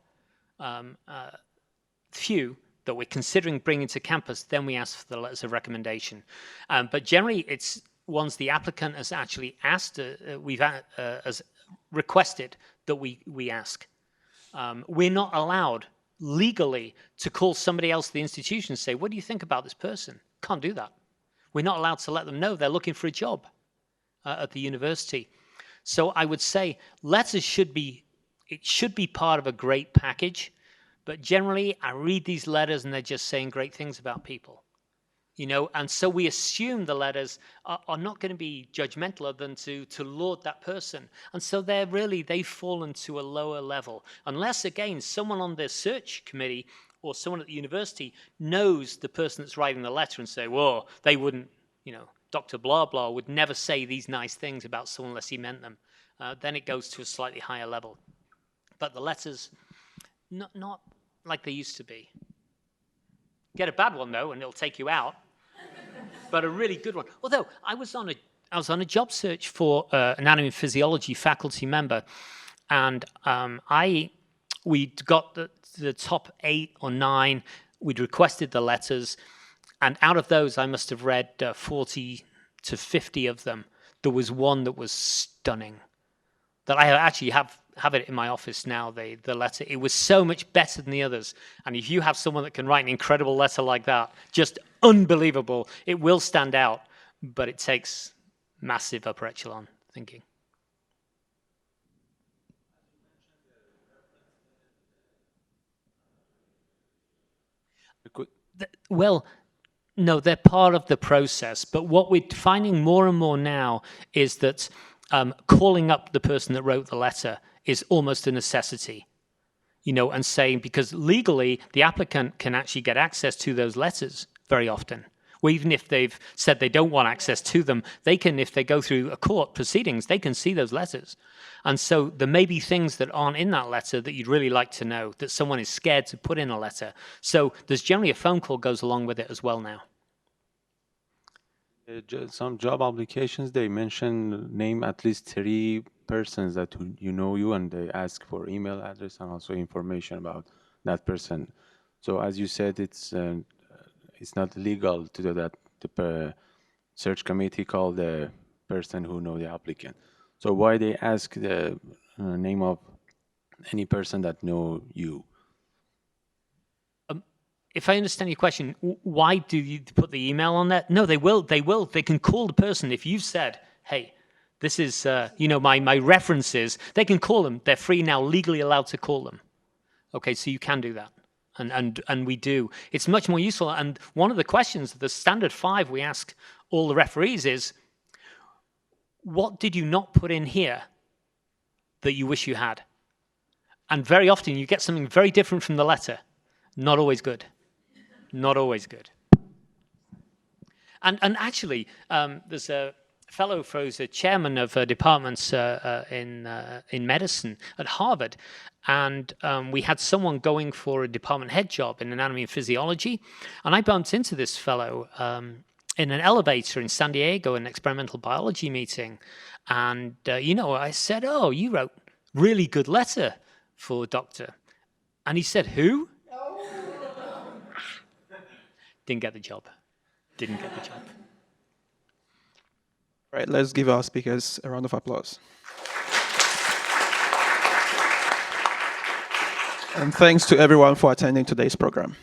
few that we're considering bringing to campus, then we ask for the letters of recommendation. But generally, it's ones the applicant has actually asked, has requested that we ask. We're not allowed legally to call somebody else at the institution and say, what do you think about this person? Can't do that. We're not allowed to let them know they're looking for a job at the university. So I would say letters should be part of a great package, but generally I read these letters and they're just saying great things about people. And so we assume the letters are not going to be judgmental other than to laud that person. And so they've fallen to a lower level. Unless, again, someone on the search committee or someone at the university knows the person that's writing the letter and say, whoa, they wouldn't, Dr. Blah Blah would never say these nice things about someone unless he meant them. Then it goes to a slightly higher level. But the letters, not like they used to be. Get a bad one, though, and it'll take you out. But a really good one. Although I was on a job search for anatomy and physiology faculty member, and we'd got the top 8 or 9. We'd requested the letters, and out of those, I must have read 40 to 50 of them. There was one that was stunning, that I actually have it in my office now, the letter. It was so much better than the others. And if you have someone that can write an incredible letter like that, just unbelievable, it will stand out, but it takes massive upper echelon thinking. Well, no, they're part of the process. But what we're finding more and more now is that calling up the person that wrote the letter is almost a necessity, and saying, because legally the applicant can actually get access to those letters very often. Or even if they've said they don't want access to them, they can, if they go through a court proceedings, they can see those letters. And so there may be things that aren't in that letter that you'd really like to know, that someone is scared to put in a letter. So there's generally a phone call goes along with it as well now. Some job applications, they mention name at least 3 persons that you, and they ask for email address and also information about that person. So as you said, it's not legal to do that. The search committee call the person who know the applicant. So why they ask the name of any person that know you? If I understand your question, why do you put the email on that? No, they will. They can call the person. If you've said, hey, this is, my references, they can call them. They're free now, legally allowed to call them. Okay, so you can do that. And we do. It's much more useful. And one of the questions, the standard 5 we ask all the referees is, what did you not put in here that you wish you had? And very often you get something very different from the letter. Not always good. Not always good. And actually, there's a fellow who's a chairman of departments in medicine at Harvard, and we had someone going for a department head job in anatomy and physiology, and I bumped into this fellow in an elevator in San Diego, an experimental biology meeting, and I said, "Oh, you wrote really good letter for doctor," and he said, "Who?" Didn't get the job. Didn't get the job. Right, let's give our speakers a round of applause. And thanks to everyone for attending today's program.